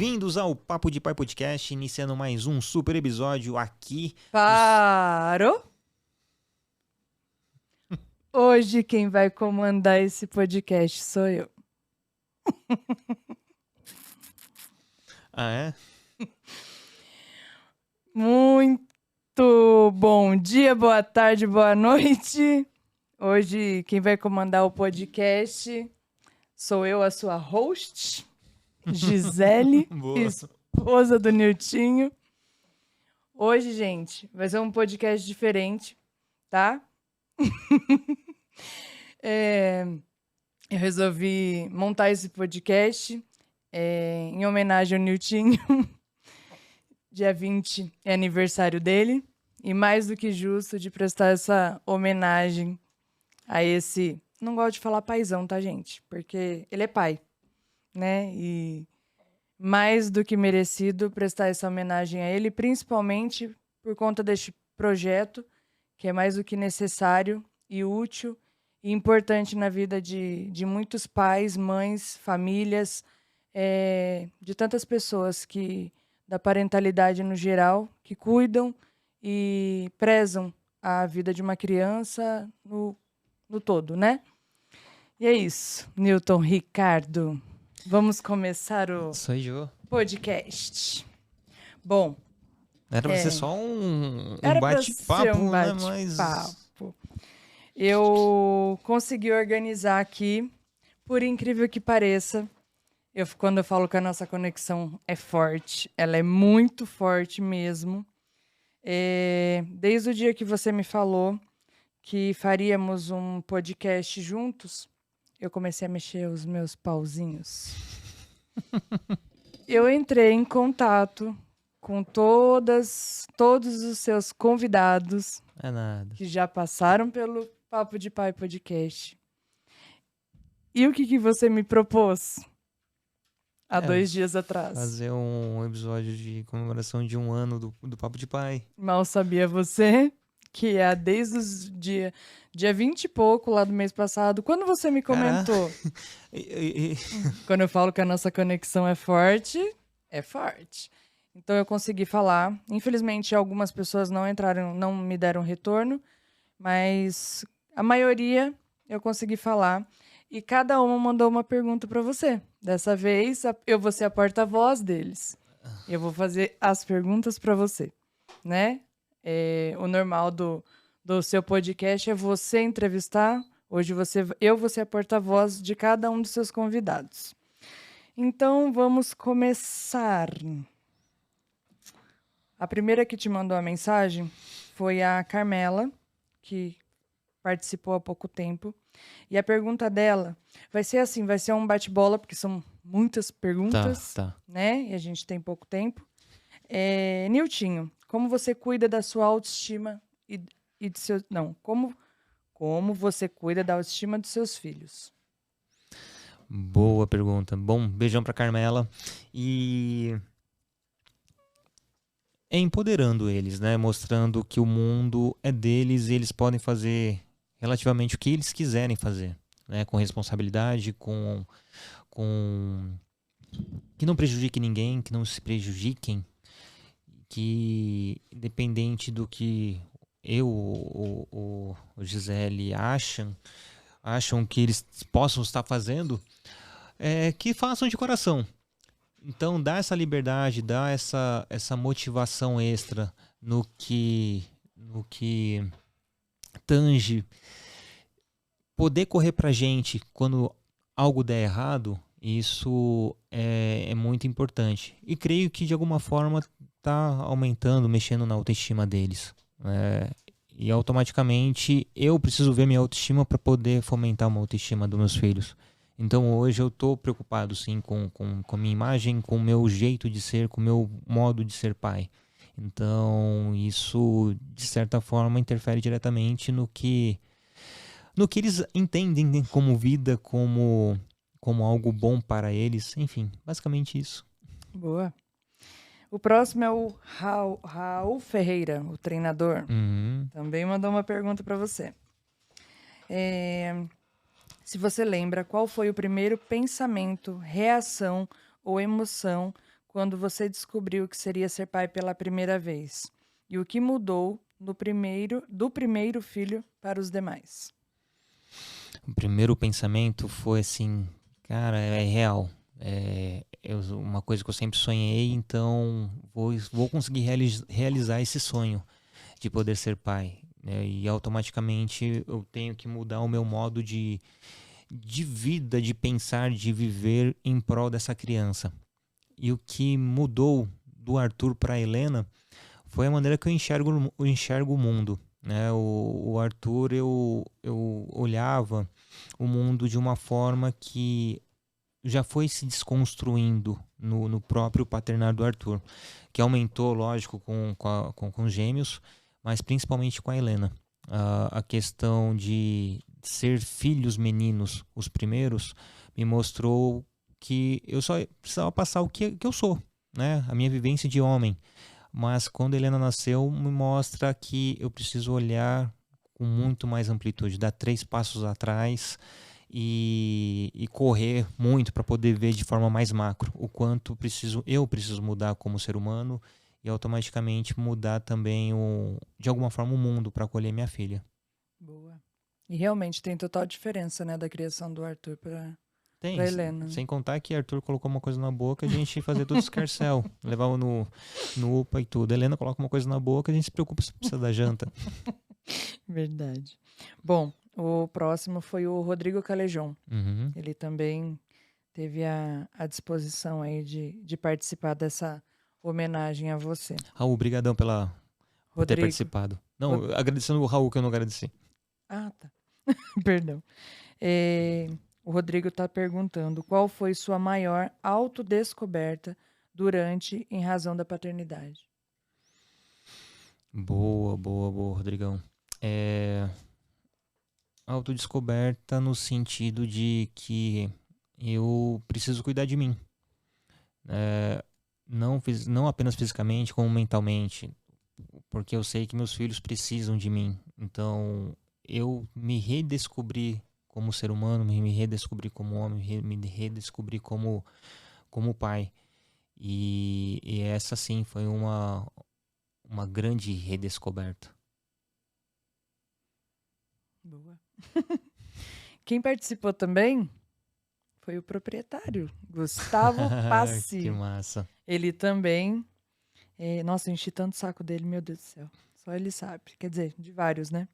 bem-vindos ao Papo de Pai Podcast, iniciando mais um super episódio aqui. Parou? Hoje quem vai comandar esse podcast sou eu. Ah, é? Muito bom dia, boa tarde, boa noite. Hoje quem vai comandar o podcast sou eu, a sua host, Gisele, Boa. esposa do Niltinho. Hoje, gente, vai ser um podcast diferente, tá? Eu resolvi montar esse podcast em homenagem ao Niltinho. Dia 20 é aniversário dele. E mais do que justo de prestar essa homenagem a esse... Não gosto de falar paizão, tá, gente? Porque ele é pai, né? E mais do que merecido prestar essa homenagem a ele, principalmente por conta deste projeto, que é mais do que necessário e útil e importante na vida de muitos pais, mães, famílias, de tantas pessoas da parentalidade no geral, que cuidam e prezam a vida de uma criança no todo, né? E é isso, Newton Ricardo. Vamos começar o Sou eu. podcast. Bom, Era pra ser só um era pra bate-papo, ser um né? Mas... bate-papo. Eu consegui organizar aqui, por incrível que pareça. Quando eu falo que a nossa conexão é forte, ela é muito forte mesmo. Desde o dia que você me falou que faríamos um podcast juntos, eu comecei a mexer os meus pauzinhos. Eu entrei em contato com todos os seus convidados É nada. que já passaram pelo Papo de Pai Podcast. E o que você me propôs há 2 dias atrás? Fazer um episódio de comemoração de 1 ano do Papo de Pai. Mal sabia você que desde os dia 20 e pouco lá do mês passado, quando você me comentou. Quando eu falo que a nossa conexão é forte, é forte. Então eu consegui falar. Infelizmente, algumas pessoas não me deram retorno, mas a maioria eu consegui falar. E cada uma mandou uma pergunta para você. Dessa vez, eu vou ser a porta-voz deles. Eu vou fazer as perguntas para você, né? O normal do seu podcast é você entrevistar. Hoje eu vou ser a porta-voz de cada um dos seus convidados. Então, vamos começar. A primeira que te mandou a mensagem foi a Carmela, que participou há pouco tempo. E a pergunta dela vai ser assim, vai ser um bate-bola, porque são muitas perguntas, Tá. né? E a gente tem pouco tempo. Niltinho, como você cuida da sua autoestima e de seus... Não, como você cuida da autoestima dos seus filhos? Boa pergunta. Bom, beijão pra Carmela. E... empoderando eles, né? Mostrando que o mundo é deles e eles podem fazer relativamente o que eles quiserem fazer, né? Com responsabilidade, com que não prejudique ninguém, que não se prejudiquem, que independente do que eu ou o Gisele acham que eles possam estar fazendo, que façam de coração. Então, dá essa liberdade, dá essa motivação extra no que tange. Poder correr pra gente quando algo der errado, isso é muito importante. E creio que, de alguma forma, tá aumentando, mexendo na autoestima deles. E automaticamente, eu preciso ver minha autoestima para poder fomentar uma autoestima dos meus filhos. Então hoje eu estou preocupado sim com a minha imagem, com o meu jeito de ser, com o meu modo de ser pai. Então isso de certa forma interfere diretamente no que eles entendem como vida, como algo bom para eles. Enfim, basicamente isso. Boa. O próximo é o Raul Ferreira, o treinador. Também mandou uma pergunta para você. Se você lembra, qual foi o primeiro pensamento, reação ou emoção quando você descobriu que seria ser pai pela primeira vez? E o que mudou do primeiro filho para os demais? O primeiro pensamento foi assim, cara, é real. Uma coisa que eu sempre sonhei, então vou conseguir realizar esse sonho de poder ser pai, né? E automaticamente eu tenho que mudar o meu modo de vida, de pensar, de viver em prol dessa criança. E o que mudou do Arthur para a Helena foi a maneira que eu enxergo o mundo. Né? O Arthur, eu olhava o mundo de uma forma que já foi se desconstruindo no próprio paternar do Arthur, que aumentou, lógico, com os gêmeos, mas principalmente com a Helena. A questão de ser filhos meninos, os primeiros, me mostrou que eu só precisava passar o que eu sou, né? A minha vivência de homem. Mas quando a Helena nasceu, me mostra que eu preciso olhar com muito mais amplitude, dar 3 passos atrás e correr muito para poder ver de forma mais macro o quanto eu preciso mudar como ser humano e automaticamente mudar também de alguma forma o mundo para acolher minha filha. Boa. E realmente tem total diferença, né, da criação do Arthur para Tem, Helena. sem contar que Arthur colocou uma coisa na boca, a gente fazia tudo escarcel, levava no UPA e tudo. A Helena coloca uma coisa na boca, a gente se preocupa se precisa da janta. Verdade. Bom, o próximo foi o Rodrigo Calejão. Uhum. Ele também teve a disposição aí de participar dessa homenagem a você. Raul, obrigadão por ter Rodrigo. participado. Não, agradecendo o Raul que eu não agradeci. Ah, tá. Perdão. O Rodrigo está perguntando qual foi sua maior autodescoberta durante em razão da paternidade. Boa, Rodrigão. Autodescoberta no sentido de que eu preciso cuidar de mim. Não apenas fisicamente, como mentalmente. Porque eu sei que meus filhos precisam de mim. Então, eu me redescobri como ser humano, me redescobri como homem, me redescobri como pai. E essa sim foi uma grande redescoberta. Boa. Quem participou também foi o proprietário, Gustavo Passi. Que massa. Ele também. Nossa, eu enchi tanto o saco dele, meu Deus do céu. Só ele sabe. Quer dizer, de vários, né?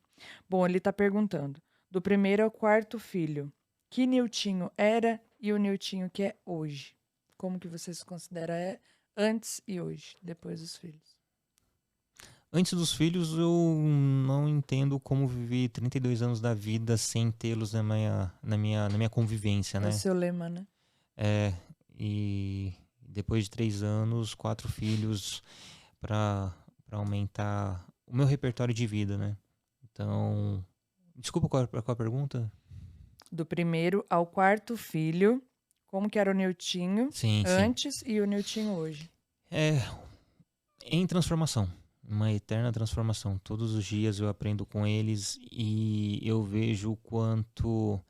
Bom, ele tá perguntando: do primeiro ao quarto filho, que Niltinho era e o Niltinho que é hoje? Como que você se considera antes e hoje, depois dos filhos? Antes dos filhos, eu não entendo como viver 32 anos da vida sem tê-los na minha convivência, né? É o seu lema, né? E depois de 3 anos, 4 filhos para aumentar o meu repertório de vida, né? Então, desculpa, qual a pergunta? Do primeiro ao quarto filho, como que era o Niltinho antes e o Niltinho hoje? Em transformação. Uma eterna transformação. Todos os dias eu aprendo com eles e eu vejo o quanto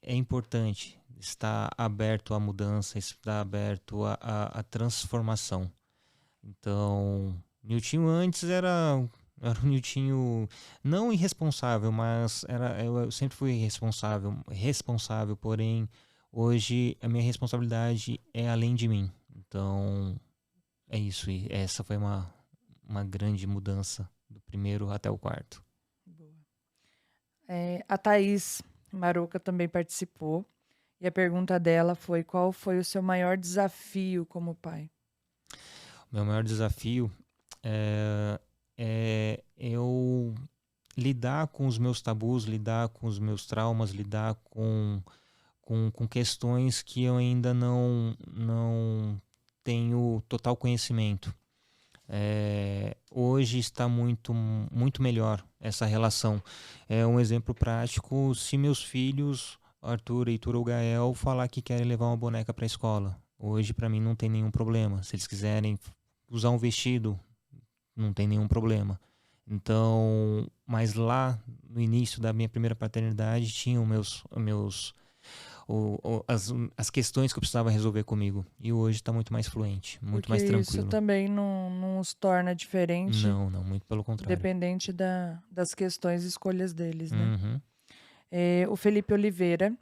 é importante estar aberto à mudança, estar aberto à transformação. Então, Niltinho antes era um Niltinho não irresponsável, mas eu sempre fui responsável, porém hoje a minha responsabilidade é além de mim. Então, é isso. E essa foi uma grande mudança do primeiro até o quarto. Boa. A Thaís Maroca também participou. E a pergunta dela foi: qual foi o seu maior desafio como pai? Meu maior desafio é eu lidar com os meus tabus, lidar com os meus traumas, lidar com questões que eu ainda não tenho total conhecimento. Hoje está muito melhor essa relação. Um exemplo prático: se meus filhos, Arthur, Heitor ou Gael, falar que querem levar uma boneca para a escola, hoje para mim não tem nenhum problema. Se eles quiserem usar um vestido, não tem nenhum problema. Então, mas lá no início da minha primeira paternidade tinham as questões que eu precisava resolver comigo. E hoje está muito mais fluente, muito Porque mais isso tranquilo. também não os torna diferente, Não, não, muito pelo contrário. independente das questões e escolhas deles, né? Uhum. O Felipe Oliveira,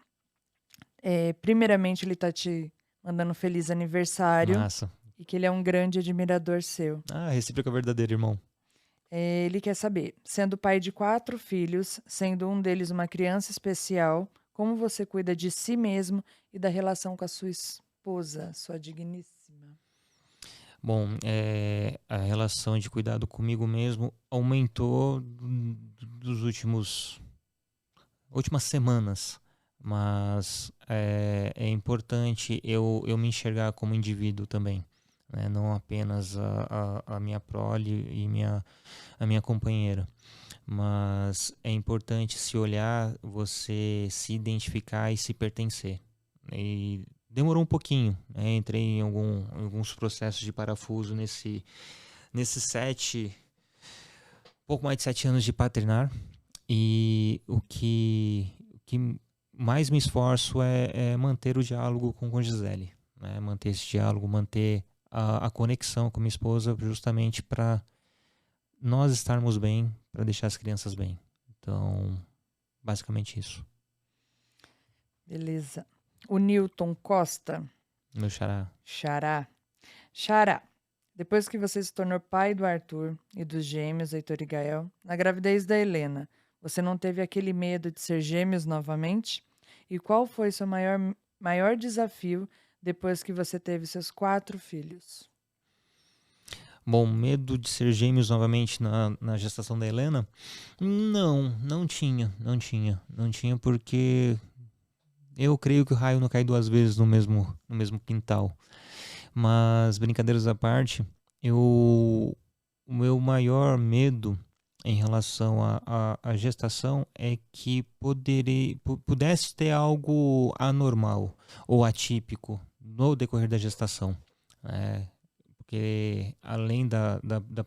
primeiramente ele tá te mandando feliz aniversário Massa. e que ele é um grande admirador seu. Ah, recíproca verdadeira, irmão. Ele quer saber, sendo pai de 4 filhos, sendo um deles uma criança especial, como você cuida de si mesmo e da relação com a sua esposa, sua digníssima? Bom, a relação de cuidado comigo mesmo aumentou dos últimas semanas, mas é importante eu me enxergar como indivíduo também, né? Não apenas a minha prole e a minha companheira, mas é importante se olhar, você se identificar e se pertencer. E demorou um pouquinho, né? Entrei em alguns processos de parafuso nesses pouco mais de 7 anos de paternar. E o que mais me esforço é manter o diálogo com Gisele, né? Manter esse diálogo, manter a conexão com minha esposa, justamente para nós estarmos bem, para deixar as crianças bem. Então, basicamente isso. Beleza. O Newton Costa, Meu xará. Xará. Xará, depois que você se tornou pai do Arthur e dos gêmeos, Heitor e Gael, na gravidez da Helena, você não teve aquele medo de ser gêmeos novamente? E qual foi seu maior desafio depois que você teve seus 4 filhos? Bom, medo de ser gêmeos novamente na gestação da Helena? Não tinha, não tinha porque eu creio que o raio não cai duas vezes no mesmo quintal. Mas, brincadeiras à parte, o meu maior medo em relação à gestação é que pudesse ter algo anormal ou atípico no decorrer da gestação. É, porque além da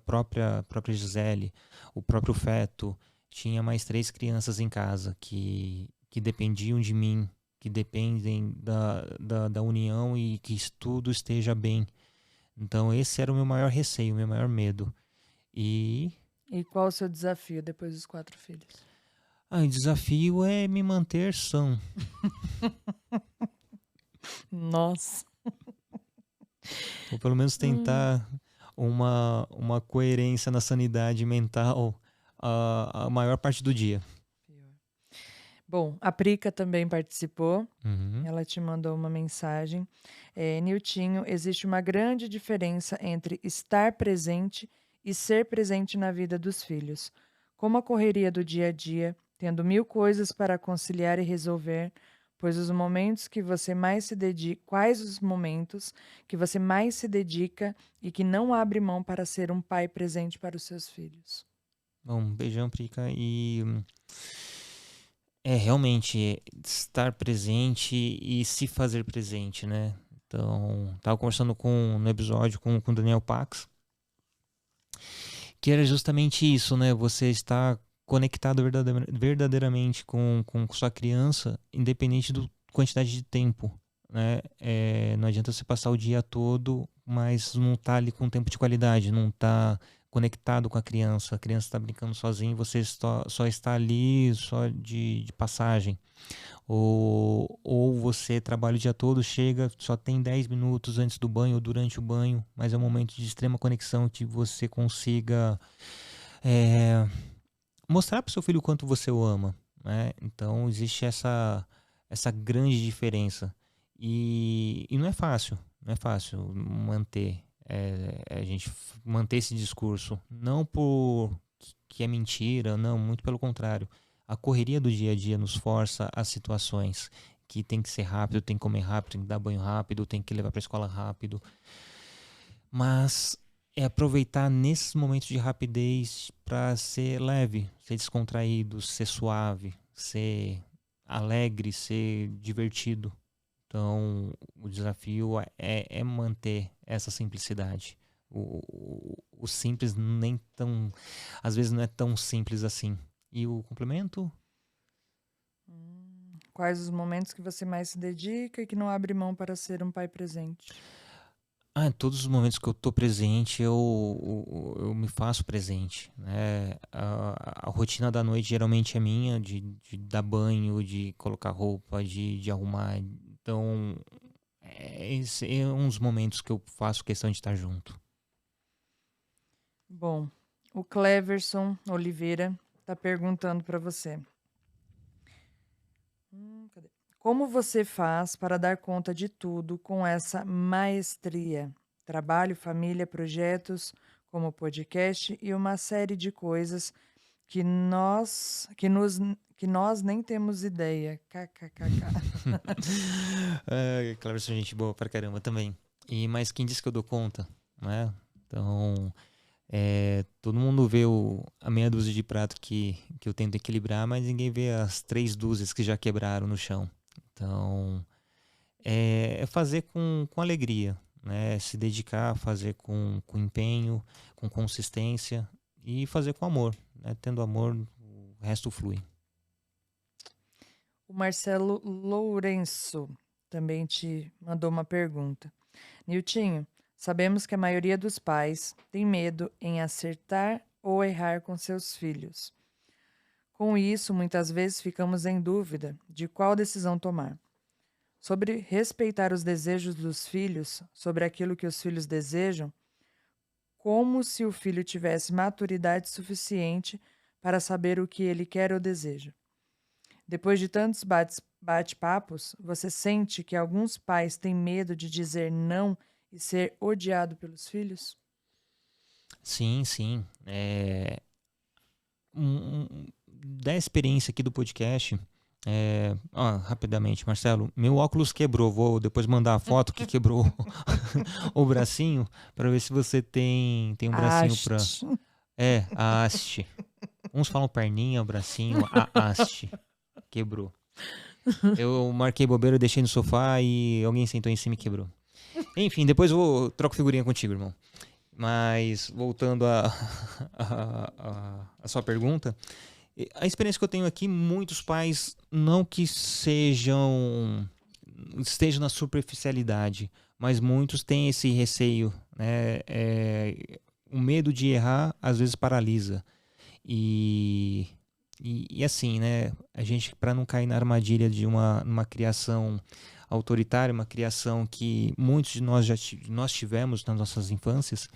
própria Gisele, o próprio feto, tinha mais 3 crianças em casa que dependiam de mim, que dependem da união e que tudo esteja bem. Então esse era o meu maior receio, o meu maior medo. E E qual o seu desafio depois dos 4 filhos? o desafio é me manter são. Nossa. Ou pelo menos tentar uma coerência na sanidade mental a maior parte do dia. Pior. Bom, a Prica também participou. Uhum. Ela te mandou uma mensagem. Niltinho, existe uma grande diferença entre estar presente e ser presente na vida dos filhos. Como a correria do dia a dia, tendo 1000 coisas para conciliar e resolver, pois os momentos que você mais se dedica, quais os momentos que você mais se dedica e que não abre mão para ser um pai presente para os seus filhos? Bom, um beijão, Prica. E realmente estar presente e se fazer presente, né? Então, tava conversando no episódio com o Daniel Pax, que era justamente isso, né? Você está conectado verdadeiramente com sua criança, independente da quantidade de tempo, né? Não adianta você passar o dia todo, mas não tá ali com tempo de qualidade, não tá conectado com a criança está brincando sozinho e você só está ali só de passagem. Ou você trabalha o dia todo, chega, só tem 10 minutos antes do banho ou durante o banho, mas é um momento de extrema conexão que você consiga é, mostrar para o seu filho o quanto você o ama, né? Então existe essa grande diferença. E não é fácil manter, a gente manter esse discurso. Não por que é mentira, não, muito pelo contrário. A correria do dia a dia nos força a situações que tem que ser rápido, tem que comer rápido, tem que dar banho rápido, tem que levar para a escola rápido. Mas é aproveitar nesses momentos de rapidez para ser leve, ser descontraído, ser suave, ser alegre, ser divertido. Então, o desafio é manter essa simplicidade. O simples nem tão, às vezes não é tão simples assim. E o complemento? quais os momentos que você mais se dedica e que não abre mão para ser um pai presente? Todos os momentos que eu tô presente, eu me faço presente, né? A rotina da noite geralmente é minha, de dar banho, de colocar roupa, de arrumar. Então, esse é uns momentos que eu faço questão de estar junto. Bom, o Cleverson Oliveira está perguntando para você. Cadê? Como você faz para dar conta de tudo com essa maestria? Trabalho, família, projetos, como podcast e uma série de coisas que nós nem temos ideia. KKKK. Claro, sou gente boa pra caramba também. Mas quem disse que eu dou conta, né? Então, todo mundo vê a meia dúzia de prato que eu tento equilibrar, mas ninguém vê as 3 dúzias que já quebraram no chão. Então, é fazer com alegria, né? Se dedicar, fazer com empenho, com consistência e fazer com amor, né? Tendo amor, o resto flui. O Marcelo Lourenço também te mandou uma pergunta. Niltinho, sabemos que a maioria dos pais tem medo em acertar ou errar com seus filhos. Com isso, muitas vezes ficamos em dúvida de qual decisão tomar. Sobre respeitar os desejos dos filhos, sobre aquilo que os filhos desejam, como se o filho tivesse maturidade suficiente para saber o que ele quer ou deseja. Depois de tantos bate-papos, você sente que alguns pais têm medo de dizer não e ser odiado pelos filhos? Sim, sim. Da experiência aqui do podcast, rapidamente, Marcelo, meu óculos quebrou. Vou depois mandar a foto que quebrou o bracinho para ver se você tem um bracinho para. A haste. Uns falam perninha, bracinho, a haste. Quebrou. Eu marquei bobeira, deixei no sofá e alguém sentou em cima e quebrou. Enfim, depois eu troco figurinha contigo, irmão. Mas, voltando à sua pergunta, a experiência que eu tenho aqui, muitos pais não que estejam na superficialidade, mas muitos têm esse receio, né? O medo de errar às vezes paralisa. E assim, né? A gente, para não cair na armadilha de uma criação autoritária, uma criação que muitos de nós nós tivemos nas nossas infâncias,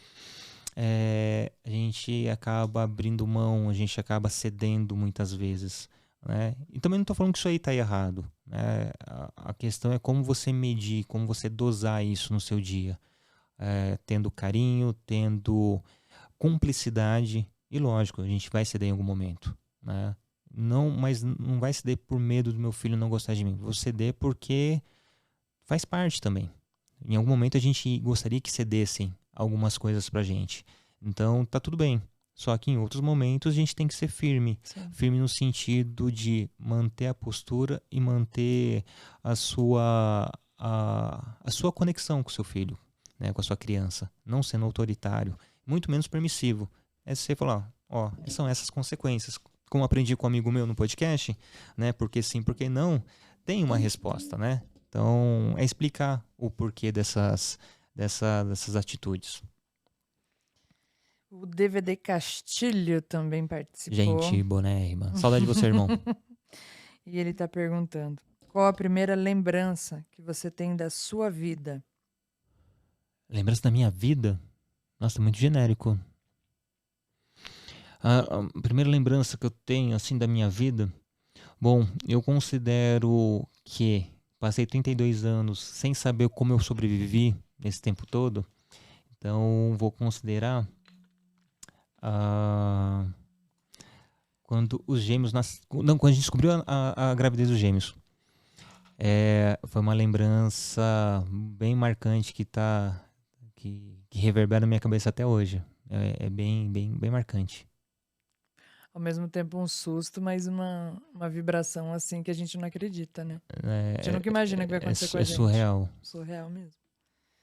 a gente acaba abrindo mão, a gente acaba cedendo muitas vezes, né? E também não estou falando que isso aí está errado, né? A questão é como você medir, como você dosar isso no seu dia, tendo carinho, tendo cumplicidade e, lógico, a gente vai ceder em algum momento, né? Não, mas não vai ceder por medo do meu filho não gostar de mim. Vou ceder porque faz parte também. Em algum momento a gente gostaria que cedessem algumas coisas pra gente. Então tá tudo bem. Só que em outros momentos a gente tem que ser firme. Sim. Firme no sentido de manter a postura e manter a sua conexão com o seu filho, né, com a sua criança. Não sendo autoritário, muito menos permissivo. É você falar, são essas consequências. Como aprendi com um amigo meu no podcast, né? Porque sim, porque não, tem uma resposta, né? Então, é explicar o porquê dessas atitudes. O DVD Castilho também participou. Gente bonérrima. Saudade de você, irmão. E ele está perguntando, qual a primeira lembrança que você tem da sua vida? Lembrança da minha vida? Nossa, muito genérico. A primeira lembrança que eu tenho, assim, da minha vida... Bom, eu considero que passei 32 anos sem saber como eu sobrevivi nesse tempo todo. Então, vou considerar quando os gêmeos quando a gente descobriu a gravidez dos gêmeos. Foi uma lembrança bem marcante que reverbera na minha cabeça até hoje. É bem, bem, bem marcante. Ao mesmo tempo um susto, mas uma vibração assim que a gente não acredita, né? A gente nunca imagina que vai acontecer com a gente. É surreal. Surreal mesmo.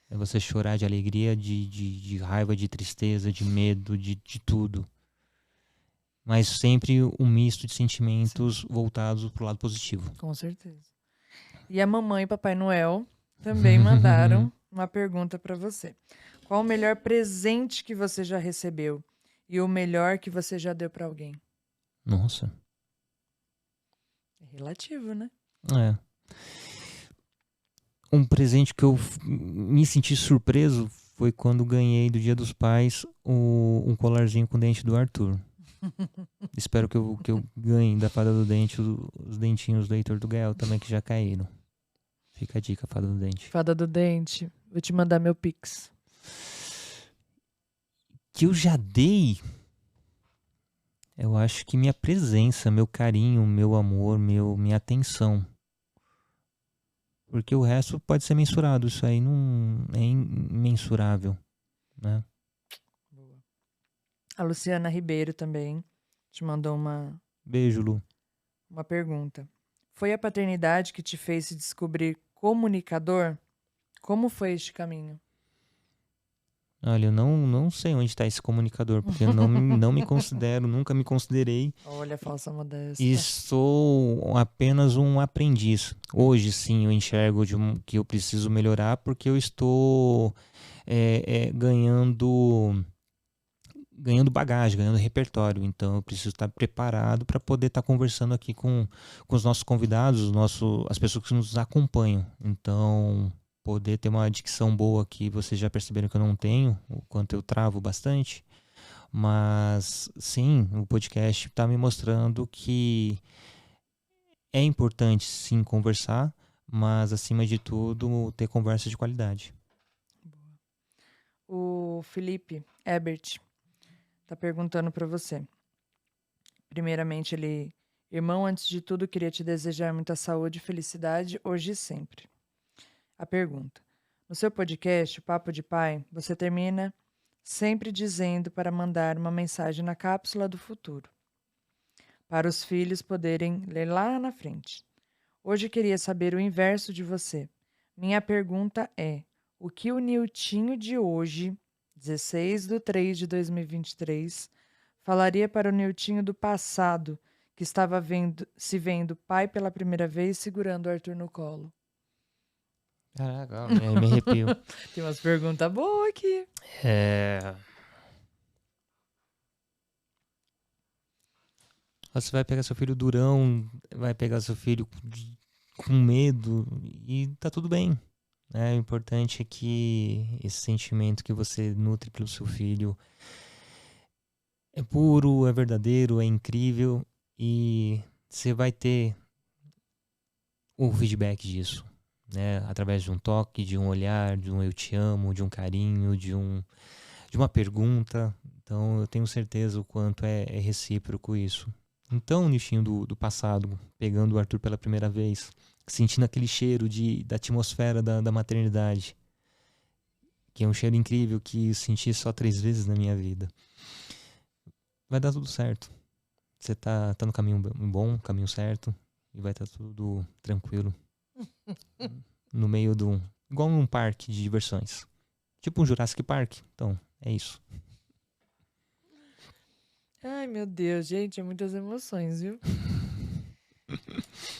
É você chorar de alegria, de raiva, de tristeza, de medo, de tudo. mas sempre um misto de sentimentos voltados para o lado positivo. Com certeza. E a mamãe e Papai Noel também mandaram uma pergunta para você. Qual o melhor presente que você já recebeu? E o melhor que você já deu para alguém? Nossa. É relativo, né? É. Um presente que eu me senti surpreso foi quando ganhei do Dia dos Pais um colarzinho com o dente do Arthur. Espero que eu ganhe da Fada do Dente os dentinhos do Heitor do Gael também, que já caíram. Fica a dica, Fada do Dente. Fada do Dente, vou te mandar meu Pix. Que eu já dei, eu acho que minha presença, meu carinho, meu amor, minha atenção. Porque o resto pode ser mensurado, isso aí não é imensurável, né? A Luciana Ribeiro também te mandou Beijo, Lu. uma pergunta. Foi a paternidade que te fez se descobrir comunicador? Como foi este caminho? Olha, eu não sei onde está esse comunicador, porque eu não me considero, nunca me considerei. Olha, falsa modéstia. E sou apenas um aprendiz. Hoje, sim, eu enxergo que eu preciso melhorar, porque eu estou ganhando bagagem, ganhando repertório. Então, eu preciso estar preparado para poder estar conversando aqui com os nossos convidados, as pessoas que nos acompanham. Então, poder ter uma dicção boa aqui, vocês já perceberam que eu não tenho, o quanto eu travo bastante. Mas, sim, o podcast está me mostrando que é importante, sim, conversar, mas, acima de tudo, ter conversa de qualidade. O Felipe Ebert tá perguntando para você. Primeiramente, ele... Irmão, antes de tudo, queria te desejar muita saúde e felicidade, hoje e sempre. A pergunta. No seu podcast, o Papo de Pai, você termina sempre dizendo para mandar uma mensagem na cápsula do futuro, para os filhos poderem ler lá na frente. Hoje queria saber o inverso de você. Minha pergunta é: o que o Niltinho de hoje, 16/3/2023, falaria para o Niltinho do passado, que estava se vendo pai pela primeira vez segurando o Arthur no colo? Caraca, me arrepio. Tem umas perguntas boas aqui. Você vai pegar seu filho durão, vai pegar seu filho com medo e tá tudo bem. O importante é que esse sentimento que você nutre pelo seu filho é puro, é verdadeiro, é incrível e você vai ter o feedback disso, né? Através de um toque, de um olhar, de um eu te amo, de um carinho, de uma pergunta. Então eu tenho certeza o quanto é recíproco isso. Então, o Niltinho do passado, pegando o Arthur pela primeira vez, sentindo aquele cheiro da atmosfera da maternidade, que é um cheiro incrível que eu senti só 3 vezes na minha vida. Vai dar tudo certo. Você tá no caminho bom, caminho certo, e vai estar tudo tranquilo. No meio igual num parque de diversões. Tipo um Jurassic Park. Então, é isso. Ai, meu Deus, gente, é muitas emoções, viu?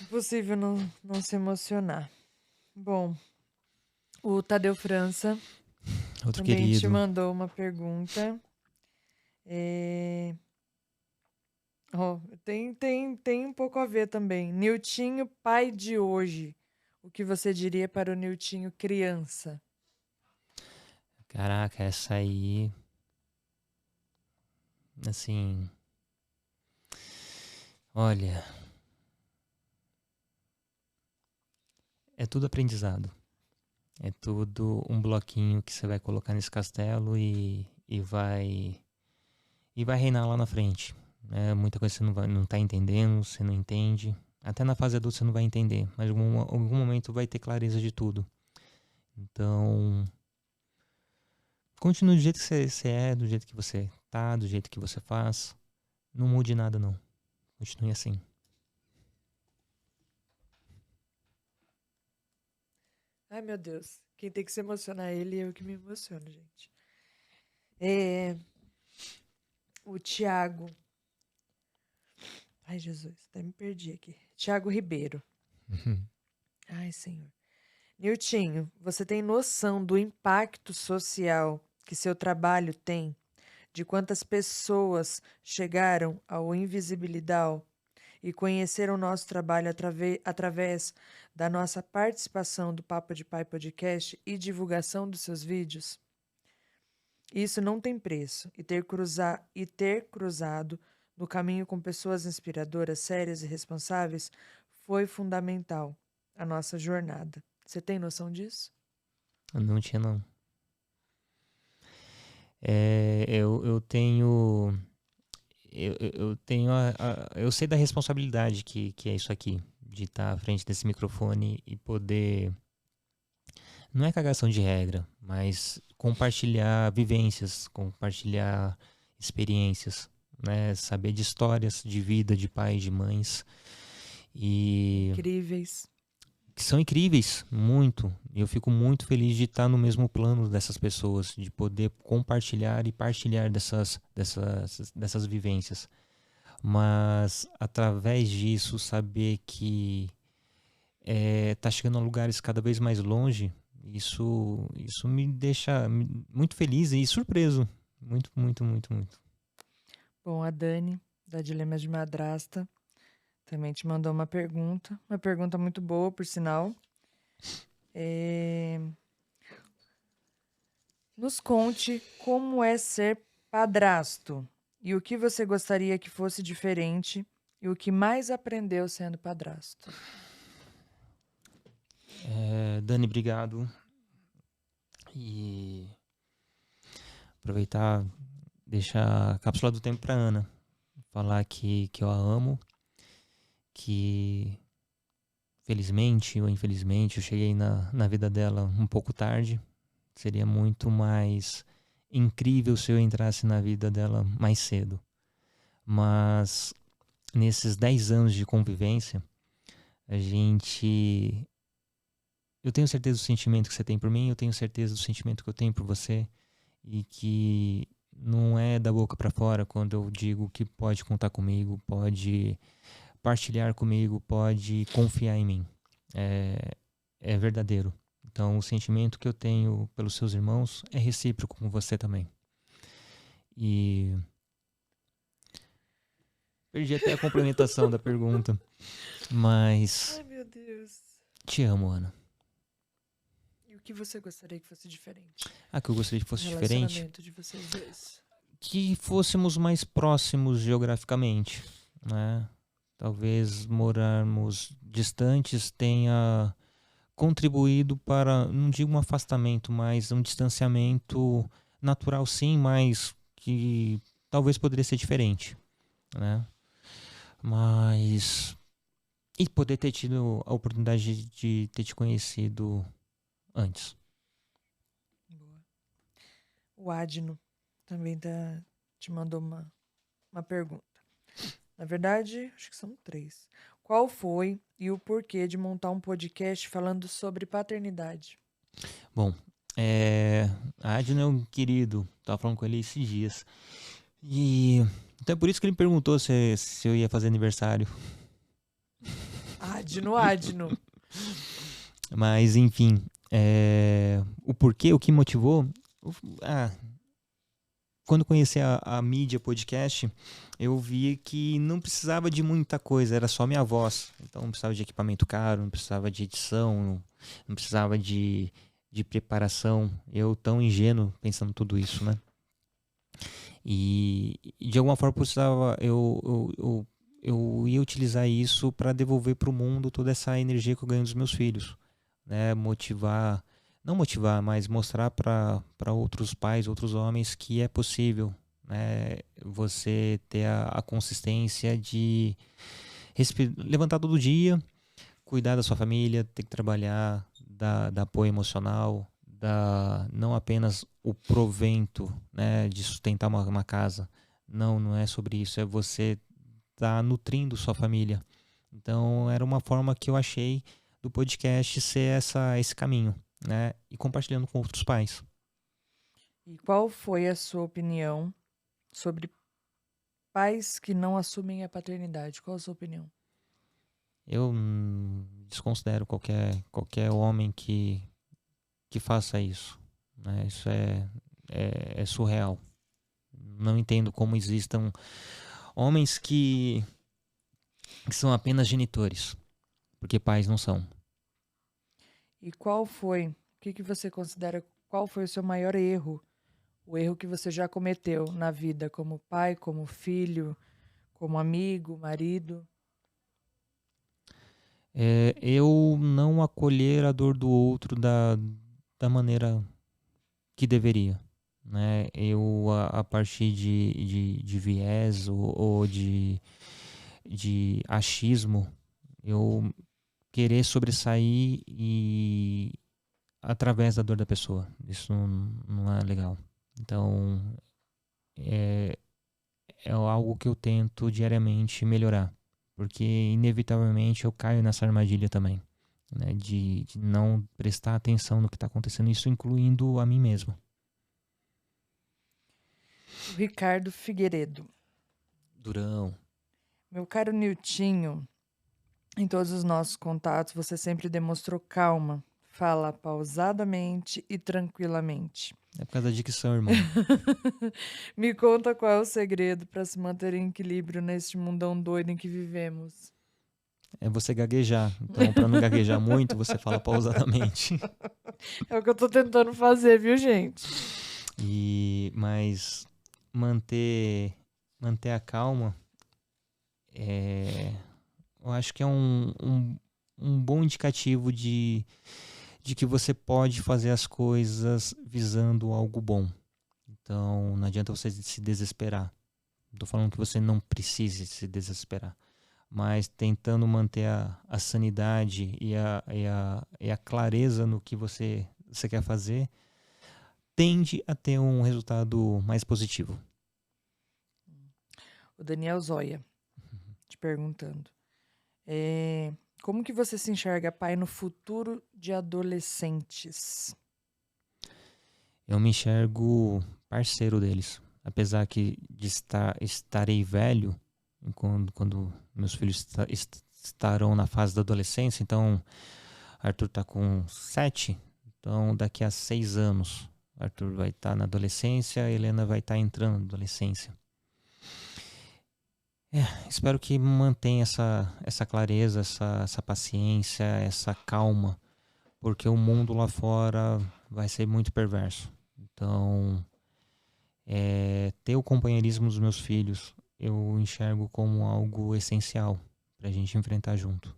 Impossível não se emocionar. Bom, o Tadeu França Outro também te querido. mandou uma pergunta. Tem um pouco a ver também. Niltinho, pai de hoje. O que você diria para o Niltinho criança? Caraca, essa aí... Assim... Olha... É tudo aprendizado. É tudo um bloquinho que você vai colocar nesse castelo e vai reinar lá na frente. Muita coisa você não tá entendendo, você não entende. Até na fase adulta você não vai entender, mas em algum momento vai ter clareza de tudo. Então, continue do jeito que você é, do jeito que você tá, do jeito que você faz. Não mude nada, não. Continue assim. Ai, meu Deus. Quem tem que se emocionar é ele e eu que me emociono, gente. O Tiago Ai, Jesus, até me perdi aqui. Tiago Ribeiro. Ai, Senhor. Niltinho, você tem noção do impacto social que seu trabalho tem? De quantas pessoas chegaram ao Invisibilidade e conheceram nosso trabalho através da nossa participação do Papo de Pai Podcast e divulgação dos seus vídeos? Isso não tem preço, e ter cruzado no caminho com pessoas inspiradoras, sérias e responsáveis foi fundamental a nossa jornada. Você tem noção disso? Não tinha, não. Eu tenho. Eu tenho eu sei da responsabilidade que é isso aqui, de estar à frente desse microfone e poder. Não é cagação de regra, mas compartilhar vivências, compartilhar experiências, né? Saber de histórias de vida de pais, de mães. E Incríveis. que são incríveis, muito. Eu fico muito feliz de estar no mesmo plano dessas pessoas, de poder compartilhar e partilhar dessas vivências. Mas através disso, saber que tá chegando a lugares cada vez mais longe, isso me deixa muito feliz e surpreso. Muito, muito, muito, muito. Bom, a Dani, da Dilemas de Madrasta, também te mandou uma pergunta muito boa, por sinal. Nos conte como é ser padrasto e o que você gostaria que fosse diferente e o que mais aprendeu sendo padrasto. Dani, obrigado. E aproveitar, deixar a cápsula do tempo para Ana. Falar que eu a amo, que felizmente ou infelizmente eu cheguei na vida dela um pouco tarde. Seria muito mais incrível se eu entrasse na vida dela mais cedo. Mas nesses 10 anos de convivência, eu tenho certeza do sentimento que você tem por mim, eu tenho certeza do sentimento que eu tenho por você, e que não é da boca para fora quando eu digo que pode contar comigo, pode partilhar comigo, pode confiar em mim. É verdadeiro. Então, o sentimento que eu tenho pelos seus irmãos é recíproco com você também. E perdi até a complementação da pergunta, mas Ai, meu Deus. te amo, Ana. E o que você gostaria que fosse diferente? Que eu gostaria que fosse diferente? O relacionamento de vocês dois. Que fôssemos mais próximos geograficamente, né? Talvez morarmos distantes tenha contribuído para, não digo um afastamento, mas um distanciamento natural, sim, mas que talvez poderia ser diferente, né? Mas e poder ter tido a oportunidade de ter te conhecido antes. Boa. O Adno também te mandou uma pergunta. Na verdade, acho que são 3. Qual foi e o porquê de montar um podcast falando sobre paternidade? Bom, a Adno é um querido, tava falando com ele esses dias. E então é por isso que ele me perguntou se eu ia fazer aniversário. Adno. Mas, enfim, o porquê, o que motivou... Quando conheci a mídia podcast, eu vi que não precisava de muita coisa, era só minha voz. Então não precisava de equipamento caro, não precisava de edição, não precisava de preparação. Eu tão ingênuo pensando tudo isso, né? E de alguma forma eu ia utilizar isso para devolver para o mundo toda essa energia que eu ganho dos meus filhos, né? Não motivar, mas mostrar para outros pais, outros homens que é possível, né? Você ter a consistência de levantar todo dia, cuidar da sua família, ter que trabalhar, dar apoio emocional, não apenas o provento, né, de sustentar uma casa. Não é sobre isso, é você estar nutrindo sua família. Então era uma forma que eu achei do podcast ser esse caminho, né, e compartilhando com outros pais. E qual foi a sua opinião sobre pais que não assumem a paternidade. Qual a sua opinião? Eu desconsidero qualquer homem que faça isso, né? Isso é surreal. Não entendo como existam homens que são apenas genitores, porque pais não são. E o que você considera, qual foi o seu maior erro? O erro que você já cometeu na vida, como pai, como filho, como amigo, marido? Eu não acolher a dor do outro da maneira que deveria, né? Eu, a partir de viés ou de achismo, eu querer sobressair e através da dor da pessoa. Isso não é legal. Então, é, é algo que eu tento diariamente melhorar, porque inevitavelmente eu caio nessa armadilha também, né, de não prestar atenção no que está acontecendo, isso incluindo a mim mesmo. O Ricardo Figueiredo. Durão. Meu caro Niltinho, em todos os nossos contatos você sempre demonstrou calma, fala pausadamente e tranquilamente. É por causa da dicção, irmão. Me conta qual é o segredo para se manter em equilíbrio neste mundão doido em que vivemos. É você gaguejar. Então, para não gaguejar muito, você fala pausadamente. É o que eu tô tentando fazer, viu, gente? Mas manter a calma eu acho que é um bom indicativo de que você pode fazer as coisas visando algo bom. Então, não adianta você se desesperar. Não tô falando que você não precise se desesperar, mas tentando manter a sanidade e a clareza no que você quer fazer, tende a ter um resultado mais positivo. O Daniel Zoya te perguntando. Como que você se enxerga, pai, no futuro de adolescentes? Eu me enxergo parceiro deles. Apesar que estarei velho, quando meus filhos estarão na fase da adolescência, então Arthur está com 7, então daqui a 6 anos Arthur vai estar na adolescência, Helena vai estar entrando na adolescência. Espero que mantenha essa clareza, essa paciência, essa calma, porque o mundo lá fora vai ser muito perverso. Então, ter o companheirismo dos meus filhos eu enxergo como algo essencial para a gente enfrentar junto.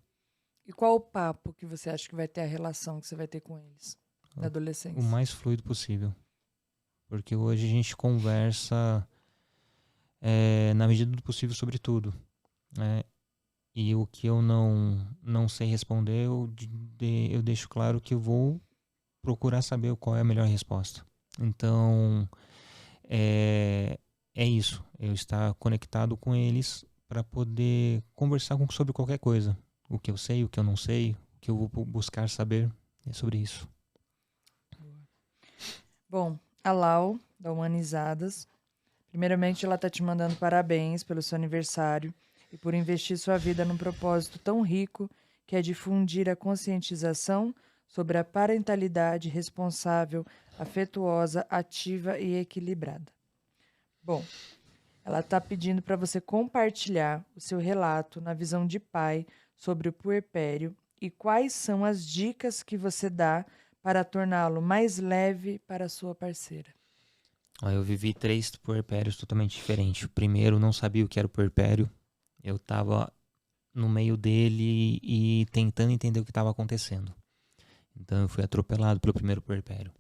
E qual o papo que você acha que vai ter a relação que você vai ter com eles na adolescência? O mais fluido possível. Porque hoje a gente conversa na medida do possível sobre tudo, né? E o que eu não sei responder, eu deixo claro que eu vou procurar saber qual é a melhor resposta. Então, é isso. Eu estar conectado com eles para poder conversar sobre qualquer coisa. O que eu sei, o que eu não sei, o que eu vou buscar saber é sobre isso. Bom, a Lau, da Humanizadas, primeiramente ela tá te mandando parabéns pelo seu aniversário e por investir sua vida num propósito tão rico que é difundir a conscientização sobre a parentalidade responsável, afetuosa, ativa e equilibrada. Bom, ela está pedindo para você compartilhar o seu relato na visão de pai sobre o puerpério e quais são as dicas que você dá para torná-lo mais leve para a sua parceira. Eu vivi 3 puerpérios totalmente diferentes. O primeiro, não sabia o que era o puerpério. Eu estava no meio dele e tentando entender o que estava acontecendo. Então eu fui atropelado pelo primeiro puerpério.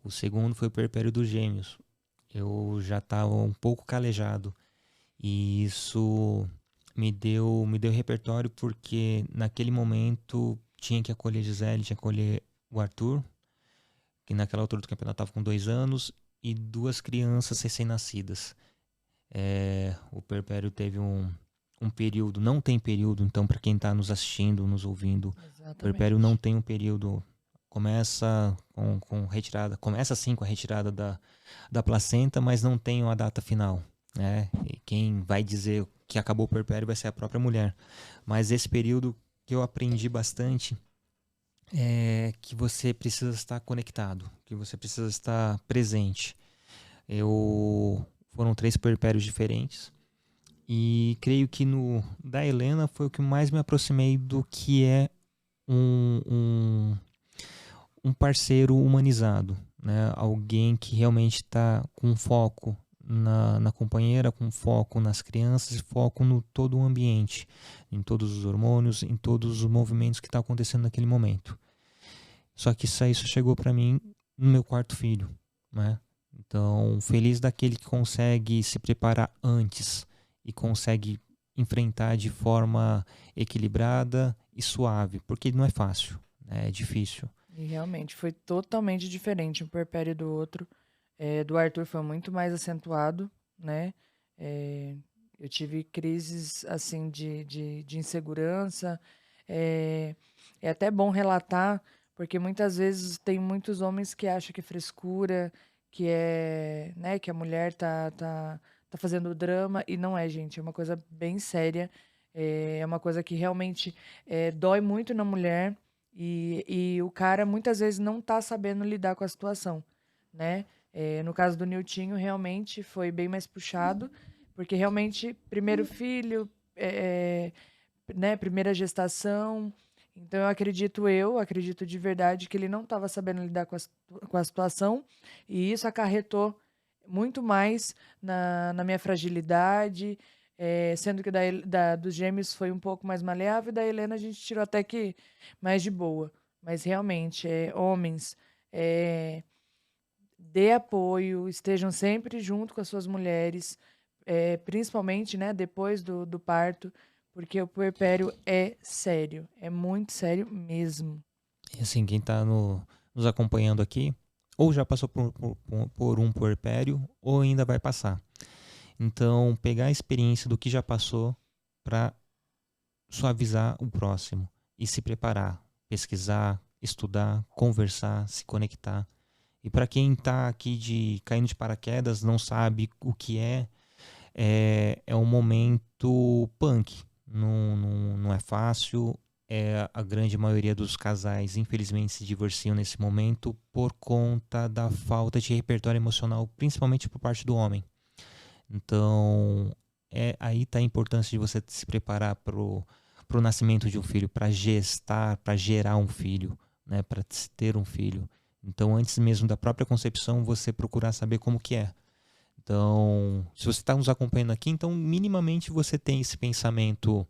O segundo foi o puerpério dos gêmeos. Eu já estava um pouco calejado e isso me deu repertório porque naquele momento tinha que acolher Gisele, tinha que acolher o Arthur, que naquela altura do campeonato estava com 2 anos, e 2 crianças recém-nascidas. O puerpério teve um período, não tem período, então para quem está nos assistindo, nos ouvindo, Exatamente. o puerpério não tem um período. Começa com retirada, começa sim com a retirada da placenta, mas não tem uma data final. né? E quem vai dizer que acabou o puerpério vai ser a própria mulher. Mas esse período que eu aprendi bastante é que você precisa estar conectado, que você precisa estar presente. Foram 3 puerpérios diferentes e creio que no da Helena foi o que mais me aproximei do que é um, um, um parceiro humanizado, né? Alguém que realmente está com foco na companheira, com foco nas crianças, foco no todo o ambiente, em todos os hormônios, em todos os movimentos que estão acontecendo naquele momento. Só que isso aí só chegou para mim no meu 4º filho, né? Então, feliz daquele que consegue se preparar antes e consegue enfrentar de forma equilibrada e suave, porque não é fácil, né? É difícil. E realmente foi totalmente diferente um puerpério do outro. Do Arthur foi muito mais acentuado, né? Eu tive crises assim de insegurança. É até bom relatar, porque muitas vezes tem muitos homens que acham que é frescura, que né, que a mulher tá fazendo drama, e não é, gente. É uma coisa bem séria. É uma coisa que realmente dói muito na mulher. E o cara muitas vezes não tá sabendo lidar com a situação, né? No caso do Niltinho, realmente foi bem mais puxado, porque realmente, primeiro filho, né, primeira gestação. Então, eu acredito de verdade que ele não estava sabendo lidar com a situação, e isso acarretou muito mais na minha fragilidade, sendo que dos gêmeos foi um pouco mais maleável, e da Helena a gente tirou até que mais de boa. Mas realmente, homens, dê apoio, estejam sempre junto com as suas mulheres, principalmente, né, depois do parto, porque o puerpério é sério, é muito sério mesmo. E assim, quem está nos acompanhando aqui, ou já passou por um puerpério, ou ainda vai passar. Então, pegar a experiência do que já passou para suavizar o próximo e se preparar, pesquisar, estudar, conversar, se conectar. E para quem está aqui caindo de paraquedas, não sabe o que é um momento punk. Não é fácil. A grande maioria dos casais, infelizmente, se divorciam nesse momento por conta da falta de repertório emocional, principalmente por parte do homem. Então, aí está a importância de você se preparar para o nascimento de um filho, para gestar, para gerar um filho, né, para ter um filho. Então, antes mesmo da própria concepção, você procurar saber como que é. Então, se você está nos acompanhando aqui, então minimamente você tem esse pensamento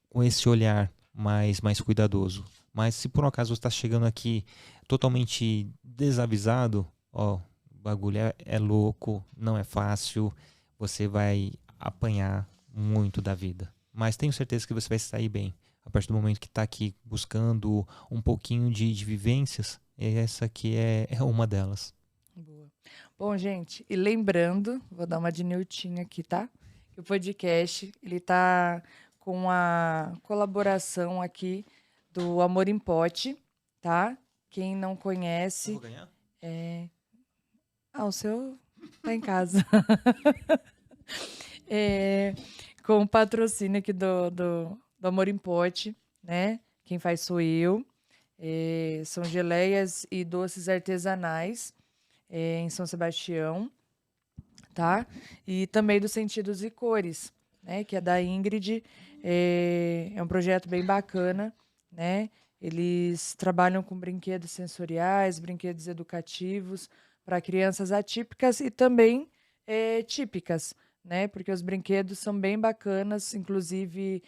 com esse olhar mais cuidadoso. Mas se por um acaso você está chegando aqui totalmente desavisado, ó, o bagulho é louco, não é fácil, você vai apanhar muito da vida. Mas tenho certeza que você vai sair bem. A partir do momento que está aqui buscando um pouquinho de vivências, essa aqui é uma delas. Boa. Bom, gente, e lembrando, vou dar uma de Niltinho aqui, tá? Que o podcast, ele tá com a colaboração aqui do Amor em Pote, tá? Quem não conhece... Eu vou ganhar? o seu tá em casa. Com o patrocínio aqui do Amor em Pote, né? Quem faz sou eu. São geleias e doces artesanais em São Sebastião, tá? E também dos Sentidos e Cores, né? Que é da Ingrid. É um projeto bem bacana, né? Eles trabalham com brinquedos sensoriais, brinquedos educativos para crianças atípicas e também típicas, né? Porque os brinquedos são bem bacanas, inclusive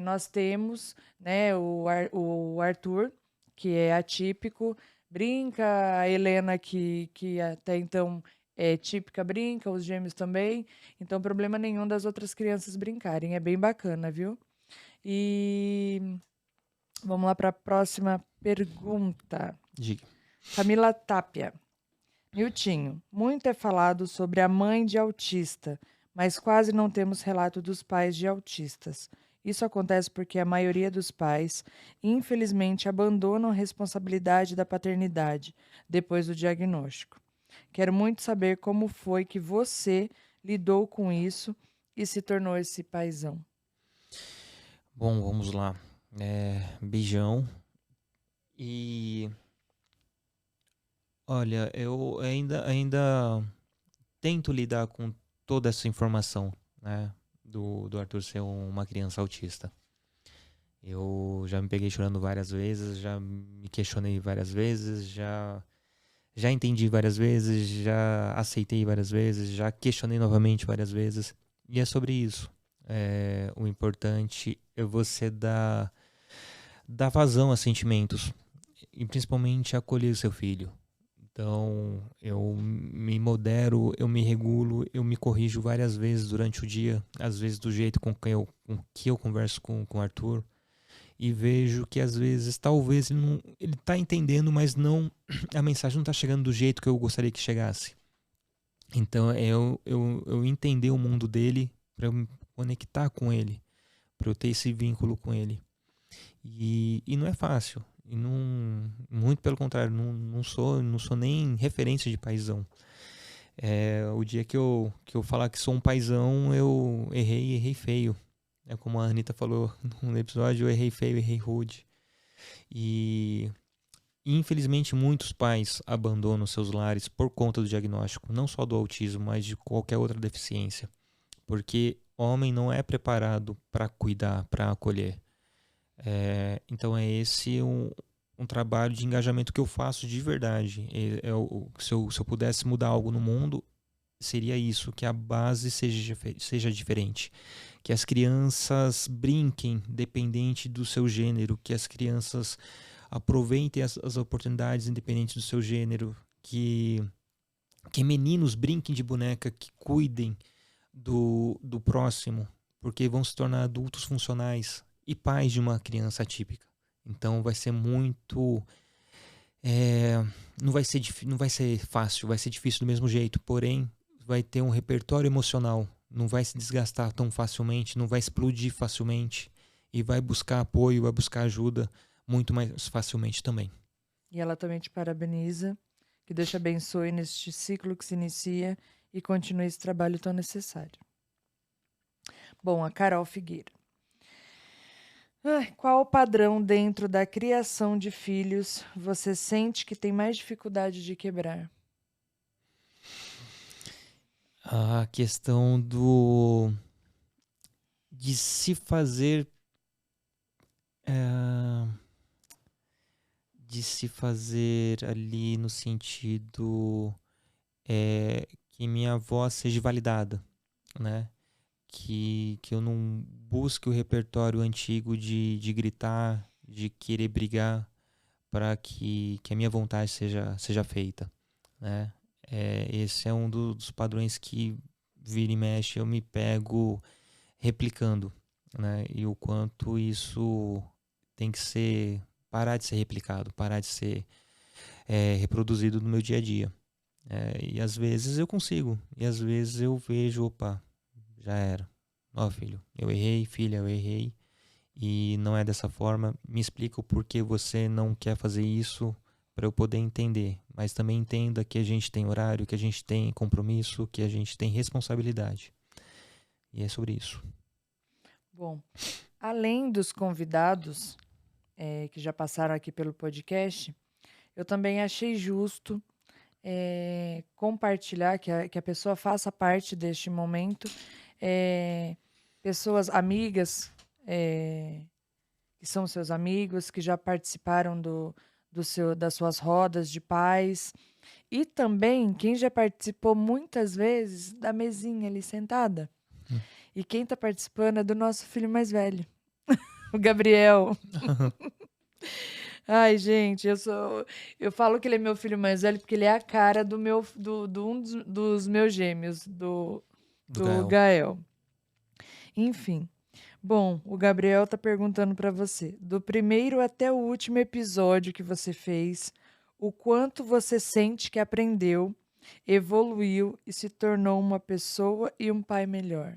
nós temos, né, o Arthur, que é atípico, brinca, a Helena, que até então é típica, brinca, os gêmeos também, então problema nenhum das outras crianças brincarem, é bem bacana, viu? E vamos lá para a próxima pergunta. Diga. Camila Tapia. Niltinho, muito é falado sobre a mãe de autista, mas quase não temos relato dos pais de autistas. Isso acontece porque a maioria dos pais, infelizmente, abandonam a responsabilidade da paternidade depois do diagnóstico. Quero muito saber como foi que você lidou com isso e se tornou esse paizão. Bom, vamos lá. Beijão. E olha, eu ainda tento lidar com toda essa informação, né? Do Arthur ser uma criança autista. Eu já me peguei chorando várias vezes, já me questionei várias vezes, já entendi várias vezes, já aceitei várias vezes, já questionei novamente várias vezes. E é sobre isso. O importante é você dar vazão a sentimentos e principalmente acolher o seu filho. Então, eu me modero, eu me regulo, eu me corrijo várias vezes durante o dia, às vezes do jeito com que eu converso com o Arthur, e vejo que às vezes, talvez ele tá entendendo, mas não a mensagem não tá chegando do jeito que eu gostaria que chegasse. Então, eu entender o mundo dele para eu me conectar com ele, para eu ter esse vínculo com ele. E não é fácil. E não, muito pelo contrário, não sou nem referência de paizão. O dia que eu falar que sou um paizão, eu errei feio. É como a Anitta falou no episódio, eu errei feio, errei rude. E infelizmente muitos pais abandonam seus lares por conta do diagnóstico, não só do autismo, mas de qualquer outra deficiência. Porque homem não é preparado para cuidar, para acolher. Então é esse um trabalho de engajamento que eu faço de verdade. Se eu pudesse mudar algo no mundo, seria isso, que a base seja diferente. Que as crianças brinquem dependente do seu gênero, que as crianças aproveitem as oportunidades independente do seu gênero, que meninos brinquem de boneca, que cuidem do próximo, porque vão se tornar adultos funcionais e pais de uma criança atípica. Então vai ser muito. Não vai ser fácil, vai ser difícil do mesmo jeito, porém vai ter um repertório emocional, não vai se desgastar tão facilmente, não vai explodir facilmente e vai buscar apoio, vai buscar ajuda muito mais facilmente também. E ela também te parabeniza, que Deus te abençoe neste ciclo que se inicia e continue esse trabalho tão necessário. Bom, a Carol Figueira. Qual o padrão dentro da criação de filhos você sente que tem mais dificuldade de quebrar? A questão de se fazer ali no sentido que minha voz seja validada, né? Que eu não busque o repertório antigo de gritar, de querer brigar para que a minha vontade seja feita, né? Esse é um dos padrões que vira e mexe eu me pego replicando, né? E o quanto isso tem que parar de ser replicado, parar de ser reproduzido no meu dia a dia. E às vezes eu consigo, e às vezes eu vejo, opa, já era. Ó, filho, eu errei, filha, eu errei. E não é dessa forma. Me explica o porquê você não quer fazer isso para eu poder entender. Mas também entenda que a gente tem horário, que a gente tem compromisso, que a gente tem responsabilidade. E é sobre isso. Bom, além dos convidados que já passaram aqui pelo podcast, eu também achei justo compartilhar, que a pessoa faça parte deste momento, pessoas amigas, que são seus amigos, que já participaram das suas rodas de pais, e também quem já participou muitas vezes da mesinha ali sentada. E quem está participando é do nosso filho mais velho, o Gabriel. Ai, gente, eu falo que ele é meu filho mais velho porque ele é a cara do dos meus gêmeos, do Gael. Enfim. Bom, o Gabriel tá perguntando para você, do primeiro até o último episódio que você fez, o quanto você sente que aprendeu, evoluiu e se tornou uma pessoa e um pai melhor?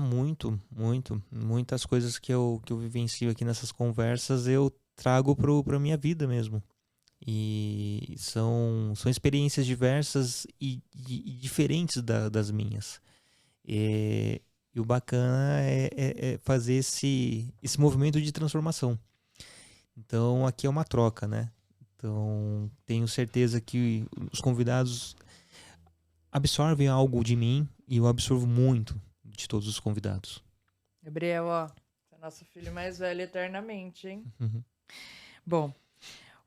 Muito, muito. Muitas coisas que eu vivencio aqui nessas conversas eu trago pra minha vida mesmo. E são experiências diversas e diferentes das minhas. E o bacana é fazer esse movimento de transformação. Então, aqui é uma troca, né? Então, tenho certeza que os convidados absorvem algo de mim e eu absorvo muito de todos os convidados. Gabriel, ó, é nosso filho mais velho eternamente, hein? Uhum. Bom,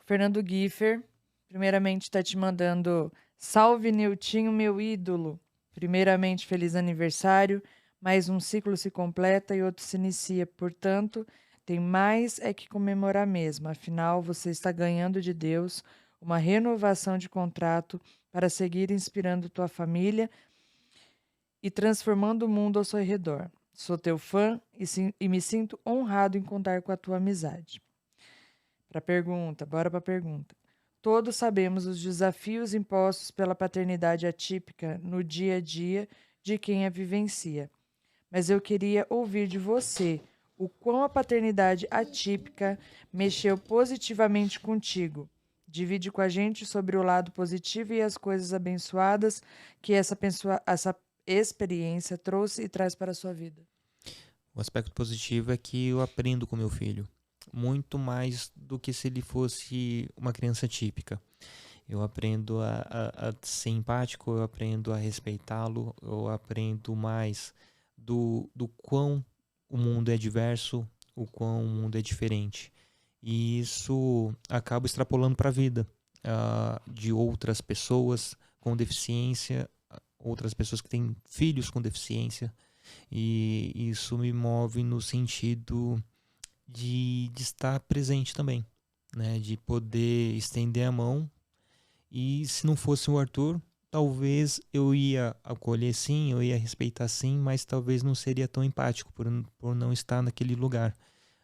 o Fernando Giffer, primeiramente, está te mandando salve, Niltinho, meu ídolo. Primeiramente, feliz aniversário. Mais um ciclo se completa e outro se inicia. Portanto, tem mais é que comemorar mesmo. Afinal, você está ganhando de Deus uma renovação de contrato para seguir inspirando tua família e transformando o mundo ao seu redor. Sou teu fã e me sinto honrado em contar com a tua amizade. Bora para a pergunta. Todos sabemos os desafios impostos pela paternidade atípica no dia a dia de quem a vivencia. Mas eu queria ouvir de você o quão a paternidade atípica mexeu positivamente contigo. Divide com a gente sobre o lado positivo e as coisas abençoadas que essa experiência trouxe e traz para a sua vida. O aspecto positivo é que eu aprendo com meu filho, muito mais do que se ele fosse uma criança típica. Eu aprendo a ser empático, eu aprendo a respeitá-lo, eu aprendo mais do quão o mundo é diverso, o quão o mundo é diferente. E isso acaba extrapolando para a vida de outras pessoas com deficiência, outras pessoas que têm filhos com deficiência. E isso me move no sentido de estar presente também, né? De poder estender a mão. E se não fosse o Arthur, talvez eu ia acolher sim, eu ia respeitar sim, mas talvez não seria tão empático por não estar naquele lugar,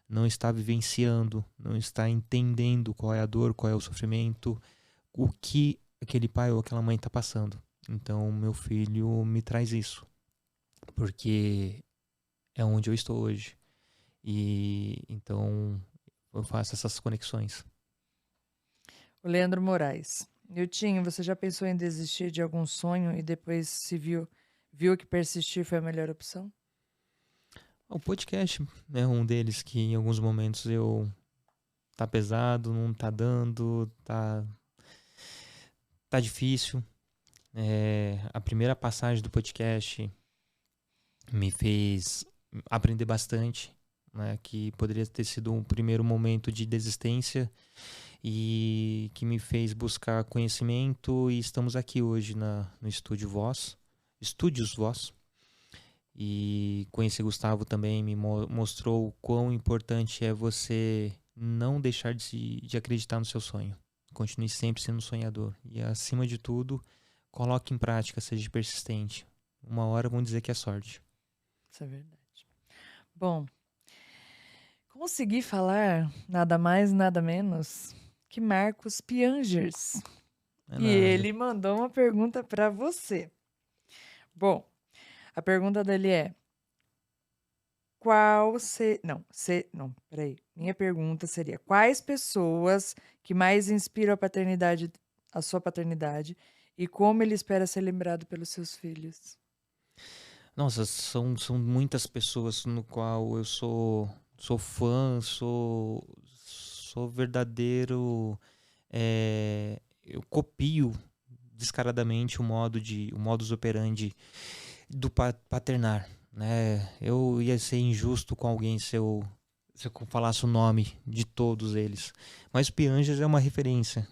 não estar vivenciando, não estar entendendo qual é a dor, qual é o sofrimento, o que aquele pai ou aquela mãe está passando. Então, meu filho me traz isso, porque é onde eu estou hoje. E então eu faço essas conexões. O Leandro Moraes. Niltinho, você já pensou em desistir de algum sonho e depois se viu que persistir foi a melhor opção? O podcast é um deles que em alguns momentos tá pesado, não tá dando, tá difícil. A primeira passagem do podcast me fez aprender bastante, né, que poderia ter sido um primeiro momento de desistência e que me fez buscar conhecimento, e estamos aqui hoje no Estúdios Voz. E conhecer Gustavo também me mostrou o quão importante é você não deixar de acreditar no seu sonho. Continue sempre sendo sonhador. E acima de tudo, coloque em prática, seja persistente. Uma hora vão dizer que é sorte. Isso é verdade. Bom, consegui falar nada mais, nada menos que Marcos Piangers. E ele mandou uma pergunta para você. Bom, a pergunta dele é: Minha pergunta seria: quais pessoas que mais inspiram a sua paternidade e como ele espera ser lembrado pelos seus filhos? Nossa, são muitas pessoas no qual eu sou fã, sou verdadeiro. Eu copio descaradamente o modus operandi do paternar, né? Eu ia ser injusto com alguém se eu falasse o nome de todos eles. Mas o Pianjas é uma referência.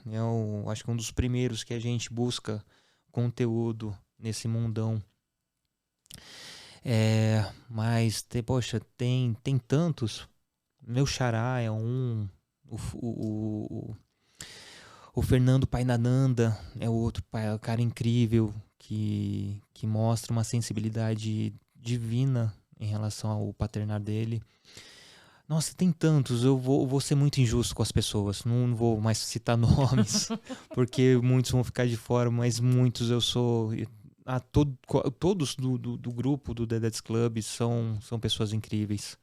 Acho que é um dos primeiros que a gente busca conteúdo nesse mundão. Mas tem tantos. Meu xará é um. O Fernando Painananda é outro cara incrível que mostra uma sensibilidade divina em relação ao paternar dele. Nossa, tem tantos. Eu vou ser muito injusto com as pessoas. Não vou mais citar nomes, porque muitos vão ficar de fora, mas muitos eu sou. Todos do grupo do The Dead Club são pessoas incríveis.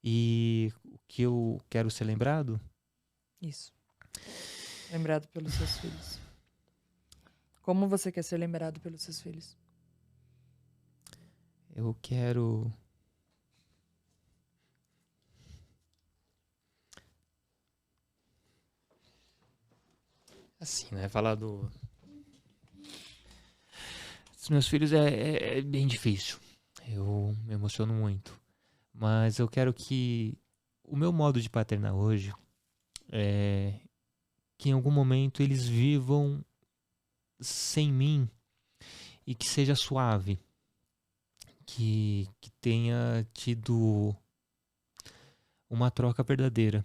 E o que eu quero ser lembrado? Isso. lembrado pelos seus filhos? Como você quer ser lembrado pelos seus filhos? Eu quero. Assim, né? Falar dos meus filhos é bem difícil. Eu me emociono muito. Mas eu quero que o meu modo de paternar hoje é que em algum momento eles vivam sem mim e que seja suave. Que tenha tido uma troca verdadeira.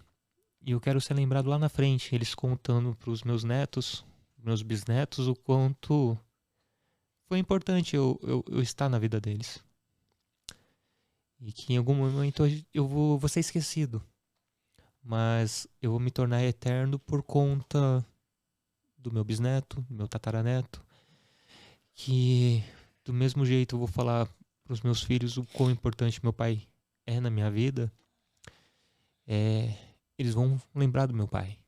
E eu quero ser lembrado lá na frente, eles contando para os meus netos, meus bisnetos, o quanto foi importante eu estar na vida deles. E que em algum momento eu vou ser esquecido. Mas eu vou me tornar eterno por conta do meu bisneto, do meu tataraneto. Que do mesmo jeito eu vou falar para os meus filhos o quão importante meu pai é na minha vida. Eles vão lembrar do meu pai.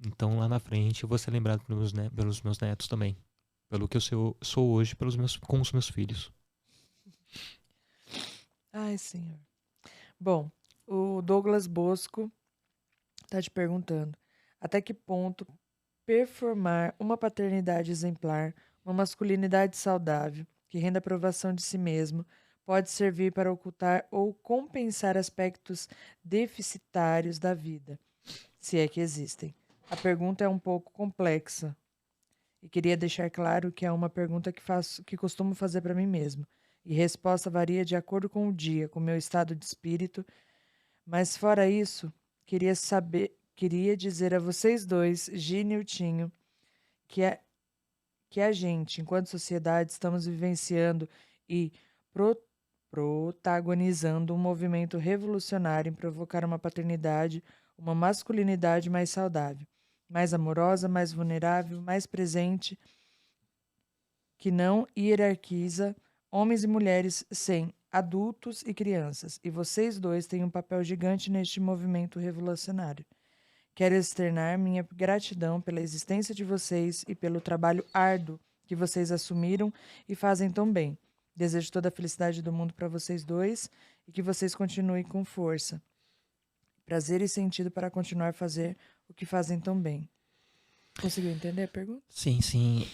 Então lá na frente eu vou ser lembrado pelos meus netos também. Pelo que eu sou hoje com os meus filhos. Ai, Senhor. Bom, o Douglas Bosco está te perguntando: até que ponto performar uma paternidade exemplar, uma masculinidade saudável, que renda aprovação de si mesmo, pode servir para ocultar ou compensar aspectos deficitários da vida, se é que existem? A pergunta é um pouco complexa e queria deixar claro que é uma pergunta que costumo fazer para mim mesmo. E resposta varia de acordo com o dia, com o meu estado de espírito. Mas fora isso, queria dizer a vocês dois, Gine e o Tinho, que a gente, enquanto sociedade, estamos vivenciando e pro- protagonizando um movimento revolucionário em provocar uma paternidade, uma masculinidade mais saudável, mais amorosa, mais vulnerável, mais presente, que não hierarquiza homens e mulheres sem adultos e crianças. E vocês dois têm um papel gigante neste movimento revolucionário. Quero externar minha gratidão pela existência de vocês e pelo trabalho árduo que vocês assumiram e fazem tão bem. Desejo toda a felicidade do mundo para vocês dois e que vocês continuem com força, prazer e sentido para continuar a fazer o que fazem tão bem. Conseguiu entender a pergunta? Sim, sim.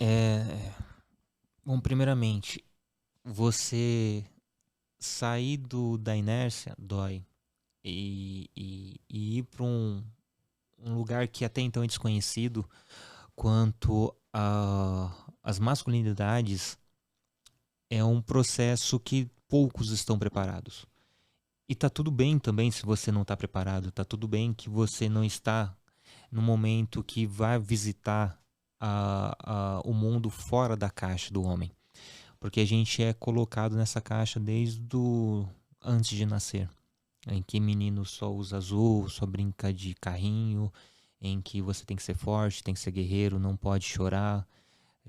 Bom, primeiramente, você sair da inércia dói. E ir para um lugar que até então é desconhecido quanto as masculinidades é um processo que poucos estão preparados. E tá tudo bem também se você não está preparado, tá tudo bem que você não está no momento que vai visitar o mundo fora da caixa do homem. Porque a gente é colocado nessa caixa antes de nascer. Em que menino só usa azul, só brinca de carrinho, em que você tem que ser forte, tem que ser guerreiro, não pode chorar.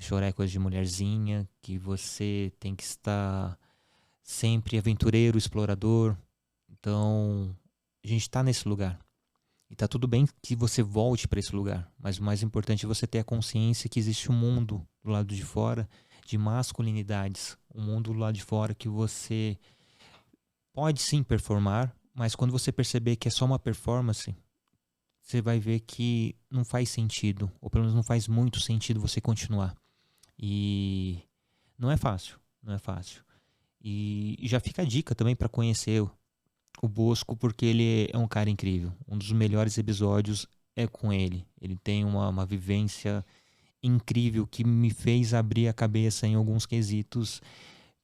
Chorar é coisa de mulherzinha, que você tem que estar sempre aventureiro, explorador. Então, a gente está nesse lugar. E tá tudo bem que você volte para esse lugar, mas o mais importante é você ter a consciência que existe um mundo do lado de fora de masculinidades, um mundo do lado de fora que você pode sim performar, mas quando você perceber que é só uma performance, você vai ver que não faz sentido, ou pelo menos não faz muito sentido você continuar. E não é fácil, não é fácil. E já fica a dica também para conhecer o Bosco, porque ele é um cara incrível. Um dos melhores episódios é com ele. Ele tem uma vivência incrível que me fez abrir a cabeça em alguns quesitos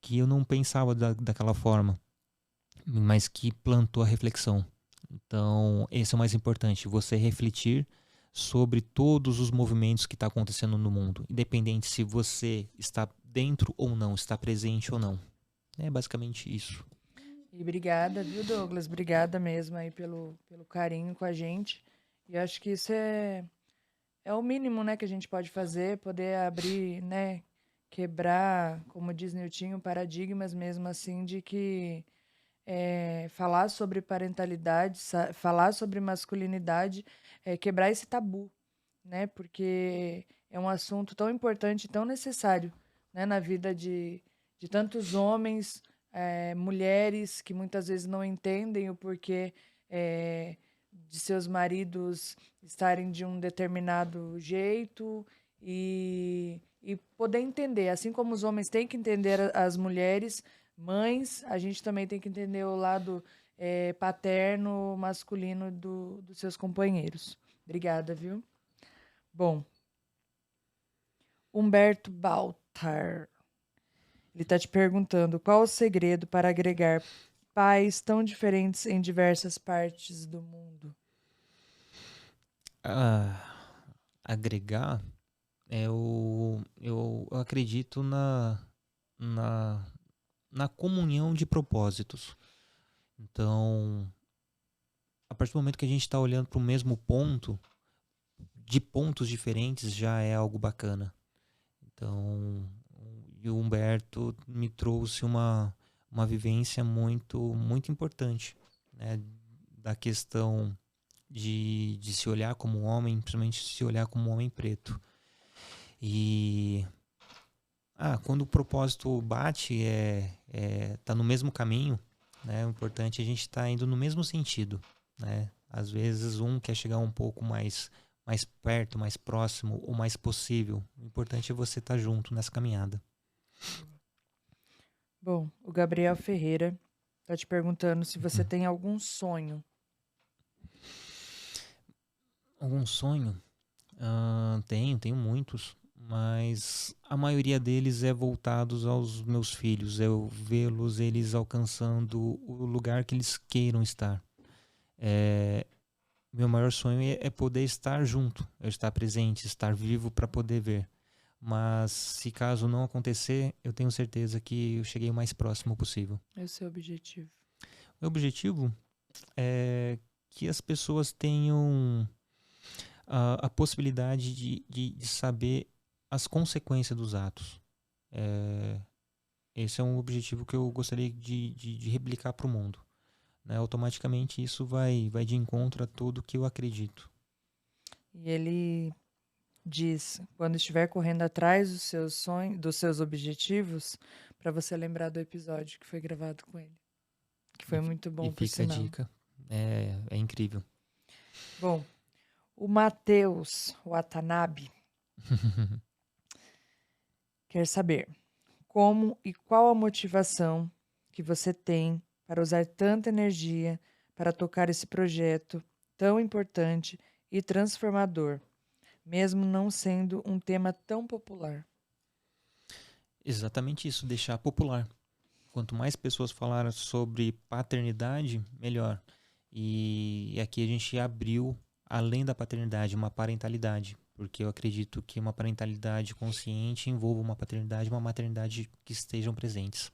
que eu não pensava daquela forma, mas que plantou a reflexão. Então, esse é o mais importante, você refletir sobre todos os movimentos que estão acontecendo no mundo, independente se você está dentro ou não, está presente ou não. É basicamente isso. E obrigada, viu, Douglas? Obrigada mesmo aí pelo carinho com a gente. E acho que isso é o mínimo, né, que a gente pode fazer, poder abrir, né, quebrar, como diz Niltinho, paradigmas mesmo assim de que falar sobre parentalidade, falar sobre masculinidade, quebrar esse tabu, né? Porque é um assunto tão importante, tão necessário, né? Na vida de tantos homens, mulheres que muitas vezes não entendem o porquê de seus maridos estarem de um determinado jeito e poder entender, assim como os homens têm que entender as mulheres, mães, a gente também tem que entender o lado paterno, masculino dos seus companheiros. Obrigada, viu? Bom, Humberto Baltar. Ele está te perguntando qual o segredo para agregar pais tão diferentes em diversas partes do mundo. Agregar, eu acredito na, na comunhão de propósitos. Então, a partir do momento que a gente está olhando para o mesmo ponto, de pontos diferentes já é algo bacana. Então, e o Humberto me trouxe uma vivência muito importante, né? Da questão de se olhar como homem, principalmente se olhar como um homem preto. E quando o propósito bate, tá no mesmo caminho, né? O importante é a gente estar indo no mesmo sentido, né? Às vezes um quer chegar um pouco mais perto, mais próximo, o mais possível. O importante é você estar junto nessa caminhada. Bom, o Gabriel Ferreira está te perguntando se você tem algum sonho. Algum sonho? Tenho muitos, mas a maioria deles é voltados aos meus filhos, eu vê-los eles alcançando o lugar que eles queiram estar. Meu maior sonho é poder estar junto, é estar presente, estar vivo para poder ver. Mas se caso não acontecer, eu tenho certeza que eu cheguei o mais próximo possível. É o seu objetivo? Meu objetivo é que as pessoas tenham a possibilidade de saber as consequências dos atos. Esse é um objetivo que eu gostaria de replicar para o mundo. Né? Automaticamente isso vai de encontro a tudo que eu acredito. E ele diz, quando estiver correndo atrás dos seus sonhos, dos seus objetivos, para você lembrar do episódio que foi gravado com ele. Que foi muito bom, E por fica a sinal. dica. É incrível. Bom, o Matheus Watanabe quer saber como e qual a motivação que você tem para usar tanta energia para tocar esse projeto tão importante e transformador, mesmo não sendo um tema tão popular. Exatamente isso, deixar popular. Quanto mais pessoas falarem sobre paternidade, melhor. E aqui a gente abriu, além da paternidade, uma parentalidade. Porque eu acredito que uma parentalidade consciente envolva uma paternidade e uma maternidade que estejam presentes.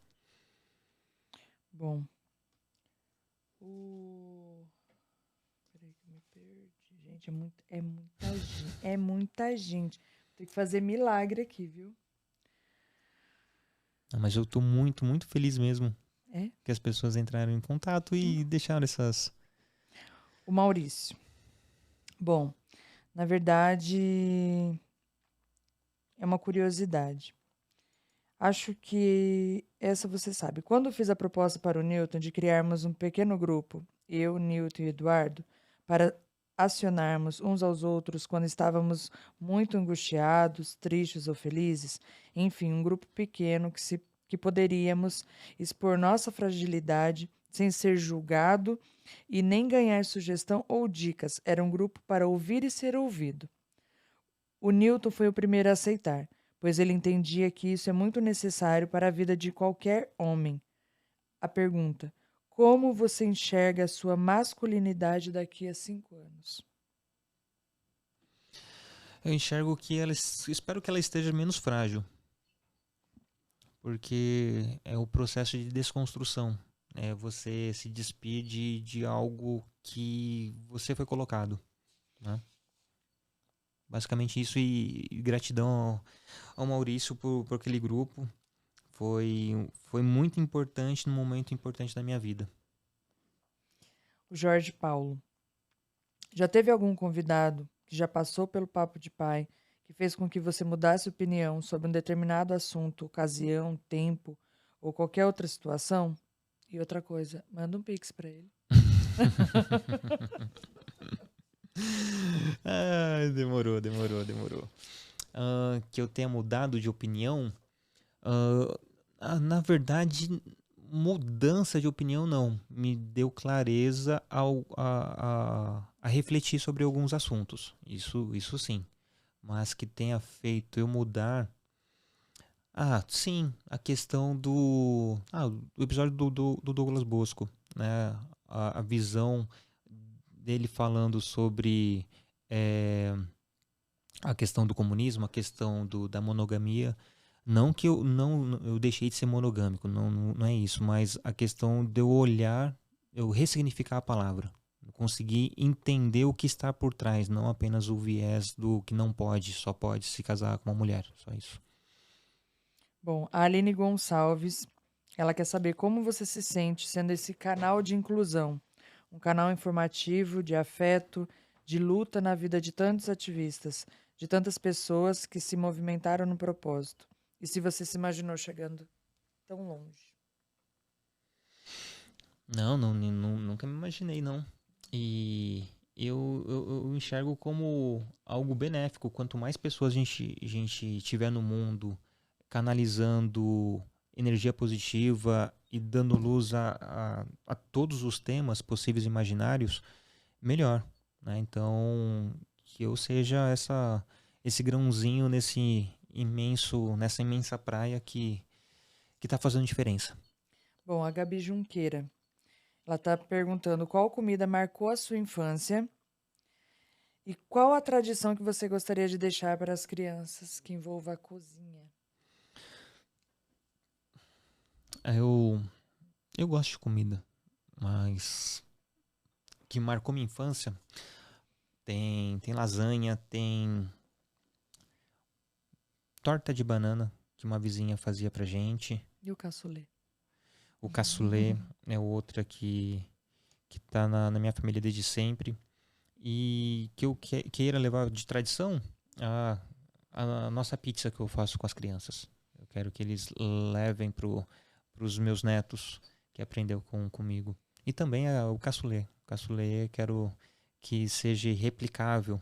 Bom, peraí que eu me perdi. Gente, é muita gente. Tem que fazer milagre aqui, viu? Mas eu estou muito feliz mesmo É? que as pessoas entraram em contato e deixaram essas... O Maurício. Bom, na verdade, é uma curiosidade. Acho que essa você sabe. Quando eu fiz a proposta para o Newton de criarmos um pequeno grupo, eu, Newton e Eduardo, para acionarmos uns aos outros quando estávamos muito angustiados, tristes ou felizes, enfim, um grupo pequeno que poderíamos expor nossa fragilidade sem ser julgado e nem ganhar sugestão ou dicas. Era um grupo para ouvir e ser ouvido. O Newton foi o primeiro a aceitar, pois ele entendia que isso é muito necessário para a vida de qualquer homem. A pergunta: como você enxerga a sua masculinidade daqui a 5 anos? Eu enxergo que espero que ela esteja menos frágil. Porque é o processo de desconstrução. É você se despir de algo que você foi colocado. Né? Basicamente isso, e gratidão ao Maurício por aquele grupo. Foi muito importante num momento importante da minha vida. O Jorge Paulo. Já teve algum convidado que já passou pelo papo de pai, que fez com que você mudasse opinião sobre um determinado assunto, ocasião, tempo ou qualquer outra situação? E outra coisa, manda um pix pra ele. Demorou. Que eu tenha mudado de opinião? Na verdade, mudança de opinião não. Me deu clareza a refletir sobre alguns assuntos. Isso sim. Mas que tenha feito eu mudar. Sim, a questão do episódio do Douglas Bosco, né? A visão dele falando sobre a questão do comunismo, a questão da monogamia. Não que eu deixei de ser monogâmico, não é isso, mas a questão de eu olhar, eu ressignificar a palavra, eu conseguir entender o que está por trás, não apenas o viés do que não pode, só pode se casar com uma mulher, só isso. Bom, a Aline Gonçalves, ela quer saber como você se sente sendo esse canal de inclusão, um canal informativo, de afeto, de luta na vida de tantos ativistas, de tantas pessoas que se movimentaram no propósito. E se você se imaginou chegando tão longe? Não, nunca me imaginei, não. E eu enxergo como algo benéfico. Quanto mais pessoas a gente tiver no mundo canalizando energia positiva e dando luz a todos os temas possíveis e imaginários, melhor. Né? Então, que eu seja esse grãozinho nessa imensa praia que está fazendo diferença. Bom, a Gabi Junqueira, ela está perguntando qual comida marcou a sua infância e qual a tradição que você gostaria de deixar para as crianças que envolva a cozinha. Eu gosto de comida, mas que marcou minha infância tem lasanha, tem torta de banana que uma vizinha fazia pra gente. E o cassoulet? O cassoulet é outra que tá na minha família desde sempre. E que eu queira levar de tradição a nossa pizza que eu faço com as crianças. Eu quero que eles levem pros meus netos que aprendeu comigo. E também o cassoulet. O cassoulet quero que seja replicável,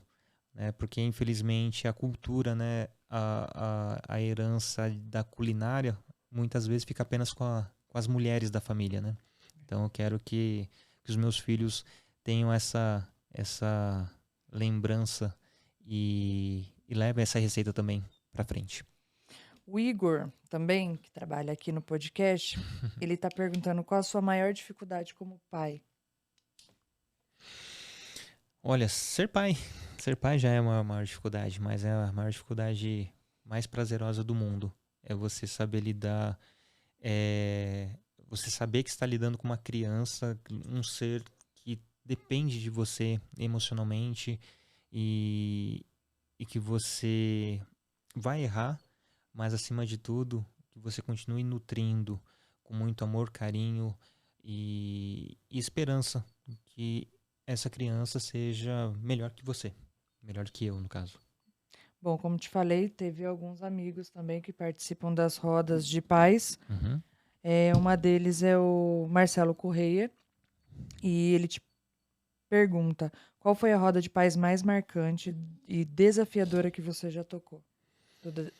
né? Porque infelizmente a cultura, né, a herança da culinária muitas vezes fica apenas com as mulheres da família, né? Então eu quero que os meus filhos tenham essa lembrança e levem essa receita também para frente. O Igor, também, que trabalha aqui no podcast, ele está perguntando qual a sua maior dificuldade como pai. Olha, ser pai já é uma maior dificuldade, mas é a maior dificuldade mais prazerosa do mundo. É você saber lidar, você saber que está lidando com uma criança, um ser que depende de você emocionalmente e que você vai errar, mas acima de tudo, que você continue nutrindo com muito amor, carinho e esperança que essa criança seja melhor que você, melhor que eu, no caso. Bom, como te falei, teve alguns amigos também que participam das rodas de pais. Uhum. Uma deles é o Marcelo Correia, e ele te pergunta qual foi a roda de pais mais marcante e desafiadora que você já tocou,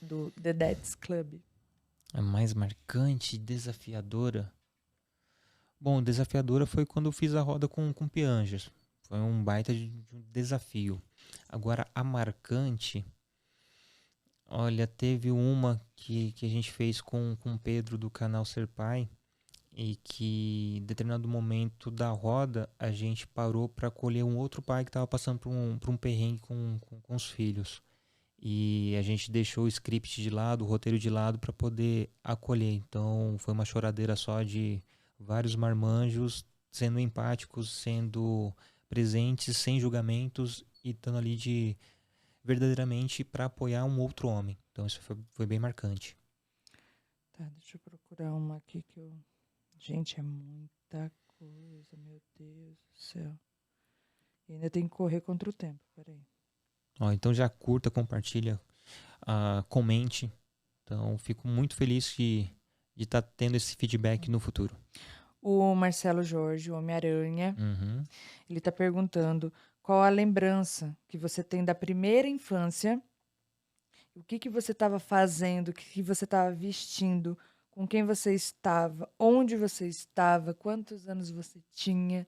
do The Dads Club. A mais marcante, desafiadora. Bom, desafiadora foi quando eu fiz a roda com Pianjas. Foi um baita de um desafio. Agora, a marcante, olha, teve uma que a gente fez com o Pedro do canal Ser Pai e que em determinado momento da roda a gente parou para acolher um outro pai que estava passando por um perrengue com os filhos. E a gente deixou o script de lado, o roteiro de lado para poder acolher. Então foi uma choradeira só de vários marmanjos sendo empáticos, sendo presentes, sem julgamentos e estando ali de verdadeiramente para apoiar um outro homem. Então isso foi bem marcante. Tá, deixa eu procurar uma aqui que eu... Gente, é muita coisa, meu Deus do céu. E ainda tem que correr contra o tempo, peraí. Ó, então já curta, compartilha, comente. Então fico muito feliz de estar tendo esse feedback no futuro. O Marcelo Jorge, o Homem-Aranha, Uhum. ele tá perguntando qual a lembrança que você tem da primeira infância, o que que você estava fazendo, o que você estava vestindo, com quem você estava, onde você estava, quantos anos você tinha.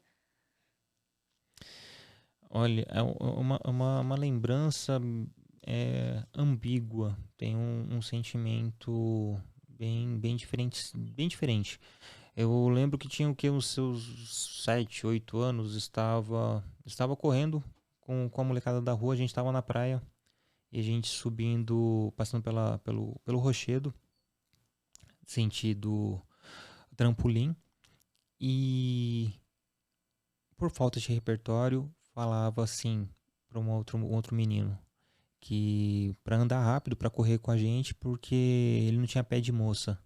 Olha, é uma lembrança ambígua. Tem um sentimento bem diferente, bem diferente. Eu lembro que tinha o que, uns seus 7, 8 anos, estava correndo com a molecada da rua, a gente estava na praia e a gente subindo, passando pelo Rochedo, sentido trampolim, e por falta de repertório, falava assim para um outro menino que para andar rápido, para correr com a gente, porque ele não tinha pé de moça.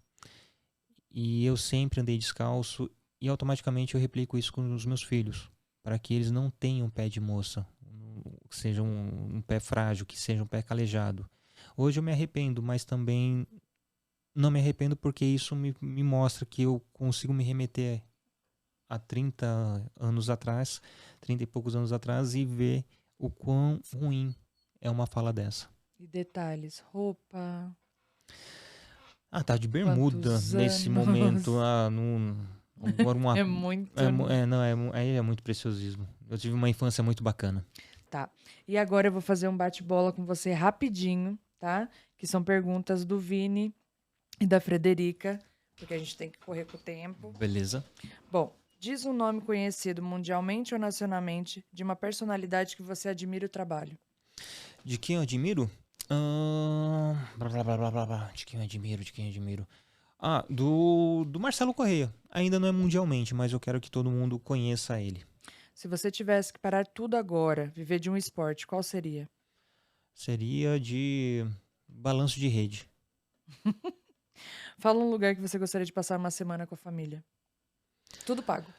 E eu sempre andei descalço e automaticamente eu replico isso com os meus filhos, para que eles não tenham pé de moça, que seja um pé frágil, que seja um pé calejado. Hoje eu me arrependo, mas também não me arrependo porque isso me mostra que eu consigo me remeter a 30 anos atrás, 30 e poucos anos atrás, e ver o quão ruim é uma fala dessa. E detalhes, roupa, Tá de bermuda quantos nesse momento. anos. Agora É muito, né? aí é muito preciosismo. Eu tive uma infância muito bacana. Tá. E agora eu vou fazer um bate-bola com você rapidinho, tá? Que são perguntas do Vini e da Frederica, porque a gente tem que correr com o tempo. Beleza. Bom, diz um nome conhecido mundialmente ou nacionalmente de uma personalidade que você admira o trabalho. De quem eu admiro? De quem eu admiro, de quem eu admiro. Do Marcelo Correia. Ainda não é mundialmente, mas eu quero que todo mundo conheça ele. Se você tivesse que parar tudo agora, viver de um esporte, qual seria? Seria de balanço de rede. Fala um lugar que você gostaria de passar uma semana com a família. Tudo pago.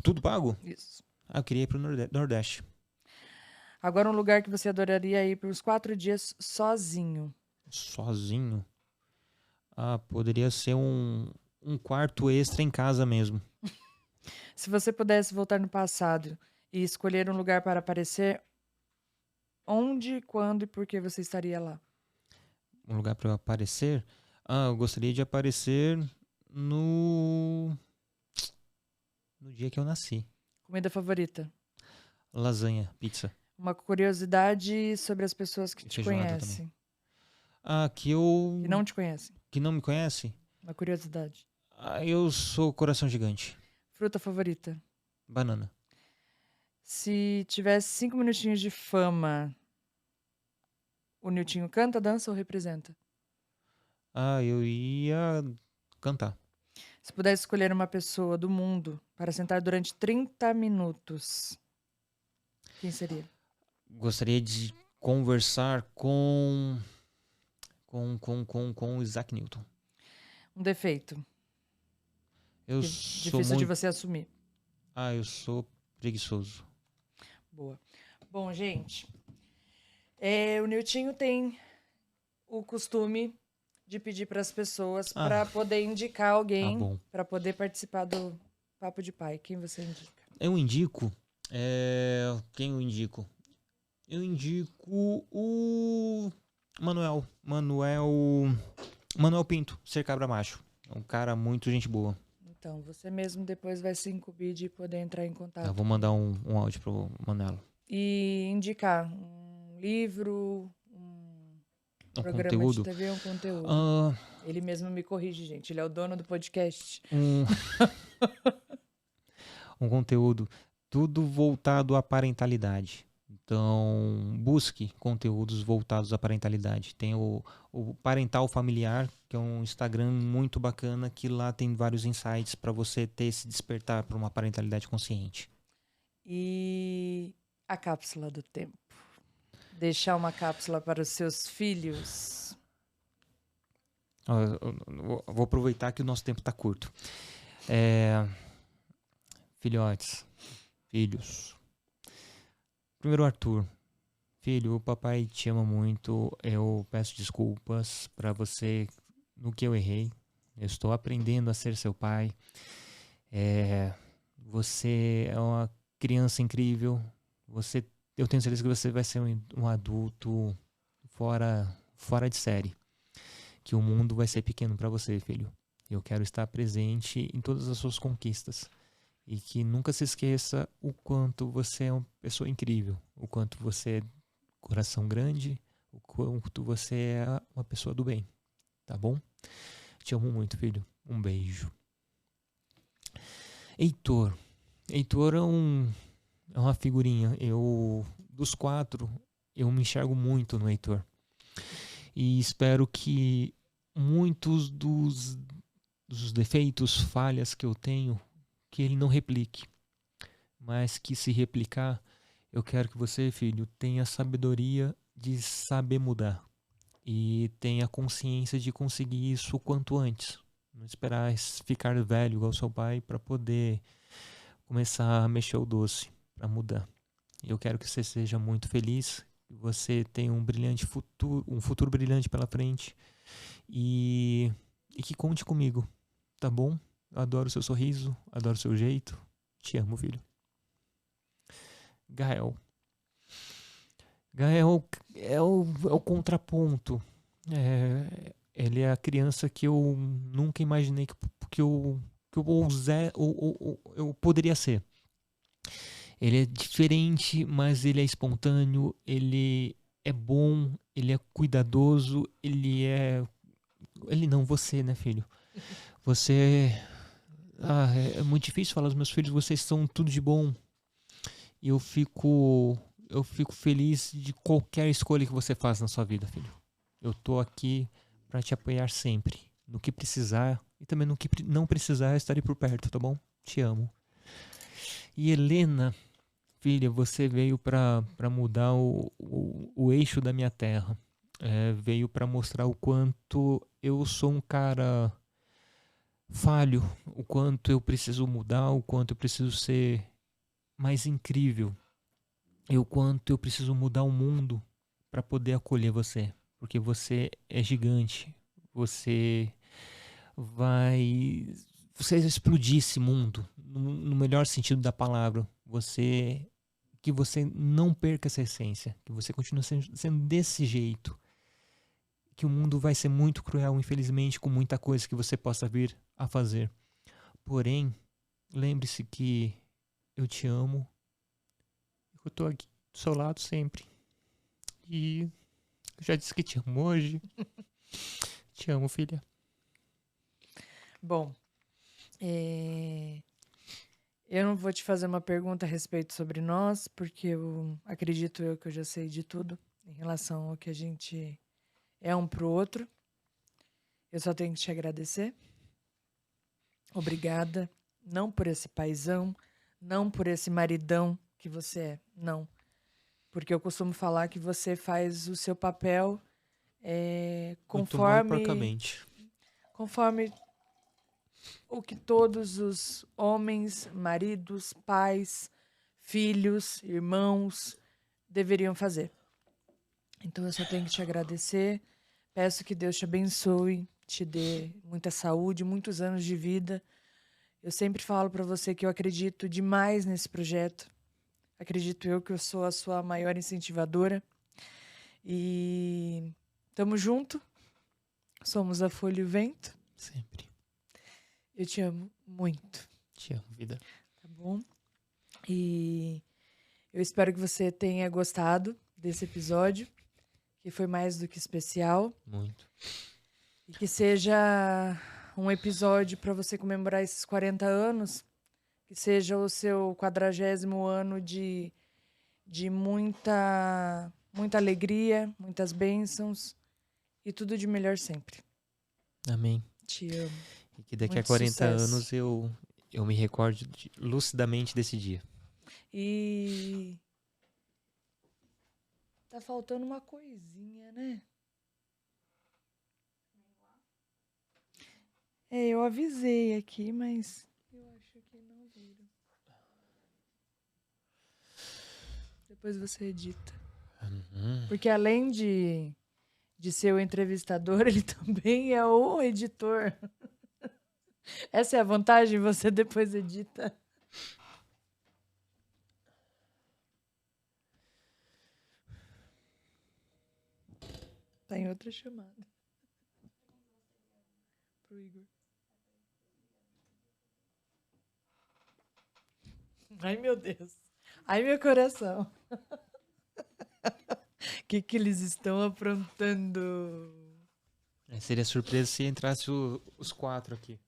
Tudo pago? Isso. Eu queria ir pro Nordeste. Agora um lugar que você adoraria ir por uns 4 dias sozinho. Sozinho? Poderia ser um quarto extra em casa mesmo. Se você pudesse voltar no passado e escolher um lugar para aparecer, onde, quando e por que você estaria lá? Um lugar para eu aparecer? Eu gostaria de aparecer no dia que eu nasci. Comida favorita? Lasanha, pizza. Uma curiosidade sobre as pessoas que E te feijoada conhecem. Que eu... Que não te conhecem. Que não me conhece? Uma curiosidade. Eu sou coração gigante. Fruta favorita? Banana. Se tivesse 5 minutinhos de fama, o Niltinho canta, dança ou representa? Eu ia cantar. Se pudesse escolher uma pessoa do mundo para sentar durante 30 minutos, quem seria? Gostaria de conversar com o Isaac Newton. Um defeito. Eu sou Difícil de muito... você assumir. Eu sou preguiçoso. Boa. Bom, gente, o Niltinho tem o costume de pedir para as pessoas para poder indicar alguém bom. para poder participar do Papo de Pai. Quem você indica? Eu indico... Quem eu indico? Eu indico o Manuel Pinto, Ser Cabra Macho. É um cara muito gente boa. Então, você mesmo depois vai se incumbir de poder entrar em contato. Eu vou mandar um áudio pro Manuel. E indicar um livro, um programa conteúdo? de TV, um conteúdo. Ele mesmo me corrige, gente. Ele é o dono do podcast. Um conteúdo tudo voltado à parentalidade. Então, busque conteúdos voltados à parentalidade. Tem o Parental Familiar, que é um Instagram muito bacana, que lá tem vários insights para você ter esse despertar para uma parentalidade consciente. E a cápsula do tempo. Deixar uma cápsula para os seus filhos. Eu vou aproveitar que o nosso tempo está curto. Filhotes, filhos. Primeiro, Arthur. Filho, o papai te ama muito. Eu peço desculpas pra você no que eu errei. Eu estou aprendendo a ser seu pai. É, você é uma criança incrível. Eu tenho certeza que você vai ser um adulto fora de série. Que o mundo vai ser pequeno pra você, filho. Eu quero estar presente em todas as suas conquistas. E que nunca se esqueça o quanto você é uma pessoa incrível. O quanto você é coração grande. O quanto você é uma pessoa do bem. Tá bom? Te amo muito, filho. Um beijo. Heitor. Heitor é uma figurinha. Dos quatro, eu me enxergo muito no Heitor. E espero que muitos dos defeitos, falhas que eu tenho, que ele não replique. Mas que se replicar, eu quero que você, filho, tenha a sabedoria de saber mudar. E tenha consciência de conseguir isso o quanto antes. Não esperar ficar velho igual seu pai para poder começar a mexer o doce, para mudar. Eu quero que você seja muito feliz, que você tenha um futuro brilhante pela frente e que conte comigo, tá bom? Eu adoro seu sorriso, adoro seu jeito. Te amo, filho. Gael. Gael é o contraponto. Ele é a criança que eu nunca imaginei que eu poderia ser. Ele é diferente, mas ele é espontâneo, ele é bom, ele é cuidadoso, você, né, filho? Você. É muito difícil falar aos meus filhos, vocês são tudo de bom. E eu fico feliz de qualquer escolha que você faz na sua vida, filho. Eu tô aqui pra te apoiar sempre. No que precisar e também no que não precisar, eu estarei por perto, tá bom? Te amo. E Helena, filha, você veio pra mudar o eixo da minha terra. Veio pra mostrar o quanto eu sou um cara falho, o quanto eu preciso mudar, o quanto eu preciso ser mais incrível. E o quanto eu preciso mudar o mundo para poder acolher você. Porque você é gigante. Você vai. Você vai explodir esse mundo. No melhor sentido da palavra. Que você não perca essa essência. Que você continue sendo desse jeito. Que o mundo vai ser muito cruel, infelizmente, com muita coisa que você possa vir a fazer. Porém, lembre-se que eu te amo. Eu tô aqui do seu lado sempre. E eu já disse que te amo hoje. Te amo, filha. Bom, eu não vou te fazer uma pergunta a respeito sobre nós, porque eu acredito que eu já sei de tudo em relação ao que a gente é um pro outro. Eu só tenho que te agradecer. Obrigada. Não por esse paizão, não por esse maridão que você é, não. Porque eu costumo falar que você faz o seu papel Muito mal e porcamente. conforme o que todos os homens, maridos, pais, filhos, irmãos deveriam fazer. Então eu só tenho que te agradecer. Peço que Deus te abençoe, te dê muita saúde, muitos anos de vida. Eu sempre falo para você que eu acredito demais nesse projeto. Acredito eu que eu sou a sua maior incentivadora. E tamo junto. Somos a Folha e o Vento. Sempre. Eu te amo muito. Te amo, vida. Tá bom? E eu espero que você tenha gostado desse episódio, que foi mais do que especial. Muito. E que seja um episódio para você comemorar esses 40 anos, que seja o seu 40º ano de muita alegria, muitas bênçãos e tudo de melhor sempre. Amém. Te amo. E que daqui Muito a 40 sucesso. anos eu me recorde lucidamente desse dia. E tá faltando uma coisinha, né? Eu avisei aqui, mas eu acho que não viram. Depois você edita. Porque além de ser o entrevistador, ele também é o editor. Essa é a vantagem, você depois edita. Tá em outra chamada. Pro Igor. Ai, meu Deus. Ai, meu coração. O que eles estão aprontando? Seria surpresa se entrasse os 4 aqui.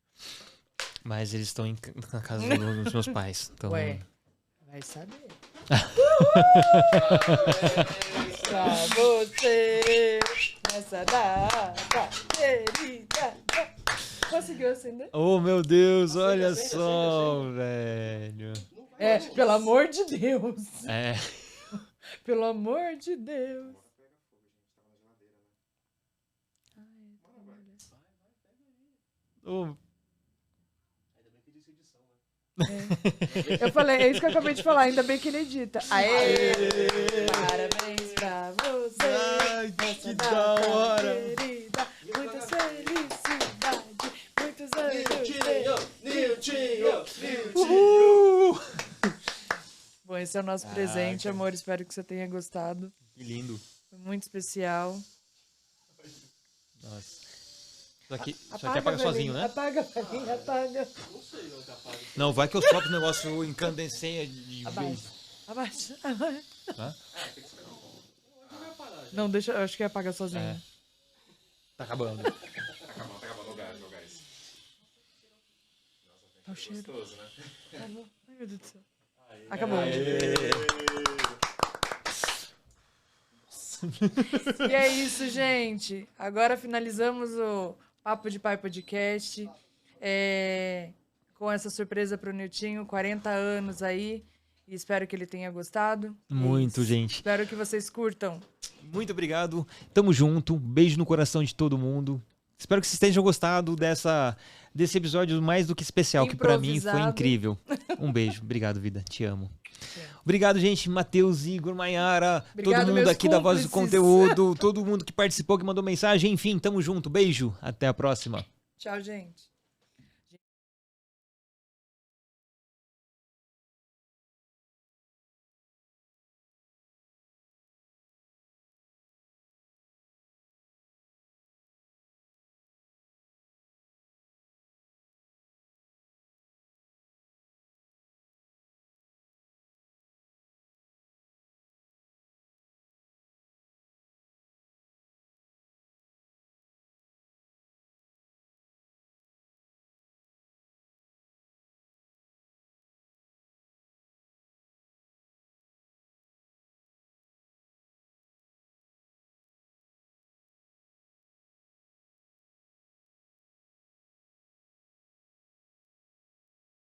Mas eles estão na casa dos meus pais. Então... Ué, vai saber. Pra você, nessa data querida. Conseguiu acender? Oh, meu Deus, olha só, velho. Pelo amor de Deus. Pelo amor de Deus. Oh. Eu falei, é isso que eu acabei de falar, ainda bem que ele edita. Aê! Parabéns pra você. Ai, que da hora. Querida, muita felicidade, muitos anos. Niltinho! Bom, esse é o nosso presente, amor. Espero que você tenha gostado. Que lindo. Foi muito especial. Nossa. Isso aqui apaga sozinho, né? Apaga, velhinho, apaga. Não, vai que eu sopro o negócio incandescente de vez. Abaixa. Hã? Não, deixa, eu acho que apaga sozinho. Tá acabando. Tá acabando o gás. Tá o cheiro. Gostoso, né? Acabou. Ai, meu Deus do céu. Acabou. E é isso, gente. Agora finalizamos o Papo de Pai Podcast. Com essa surpresa pro Niltinho, 40 anos aí. E espero que ele tenha gostado. Muito, gente. Espero que vocês curtam. Muito obrigado. Tamo junto. Beijo no coração de todo mundo. Espero que vocês tenham gostado desse episódio mais do que especial, que pra mim foi incrível. Um beijo. Obrigado, vida. Te amo. Obrigado, gente. Matheus, Igor, Maiara, Obrigado, todo mundo aqui da Voz do cúmplices. Conteúdo, todo mundo que participou, que mandou mensagem. Enfim, tamo junto. Beijo. Até a próxima. Tchau, gente.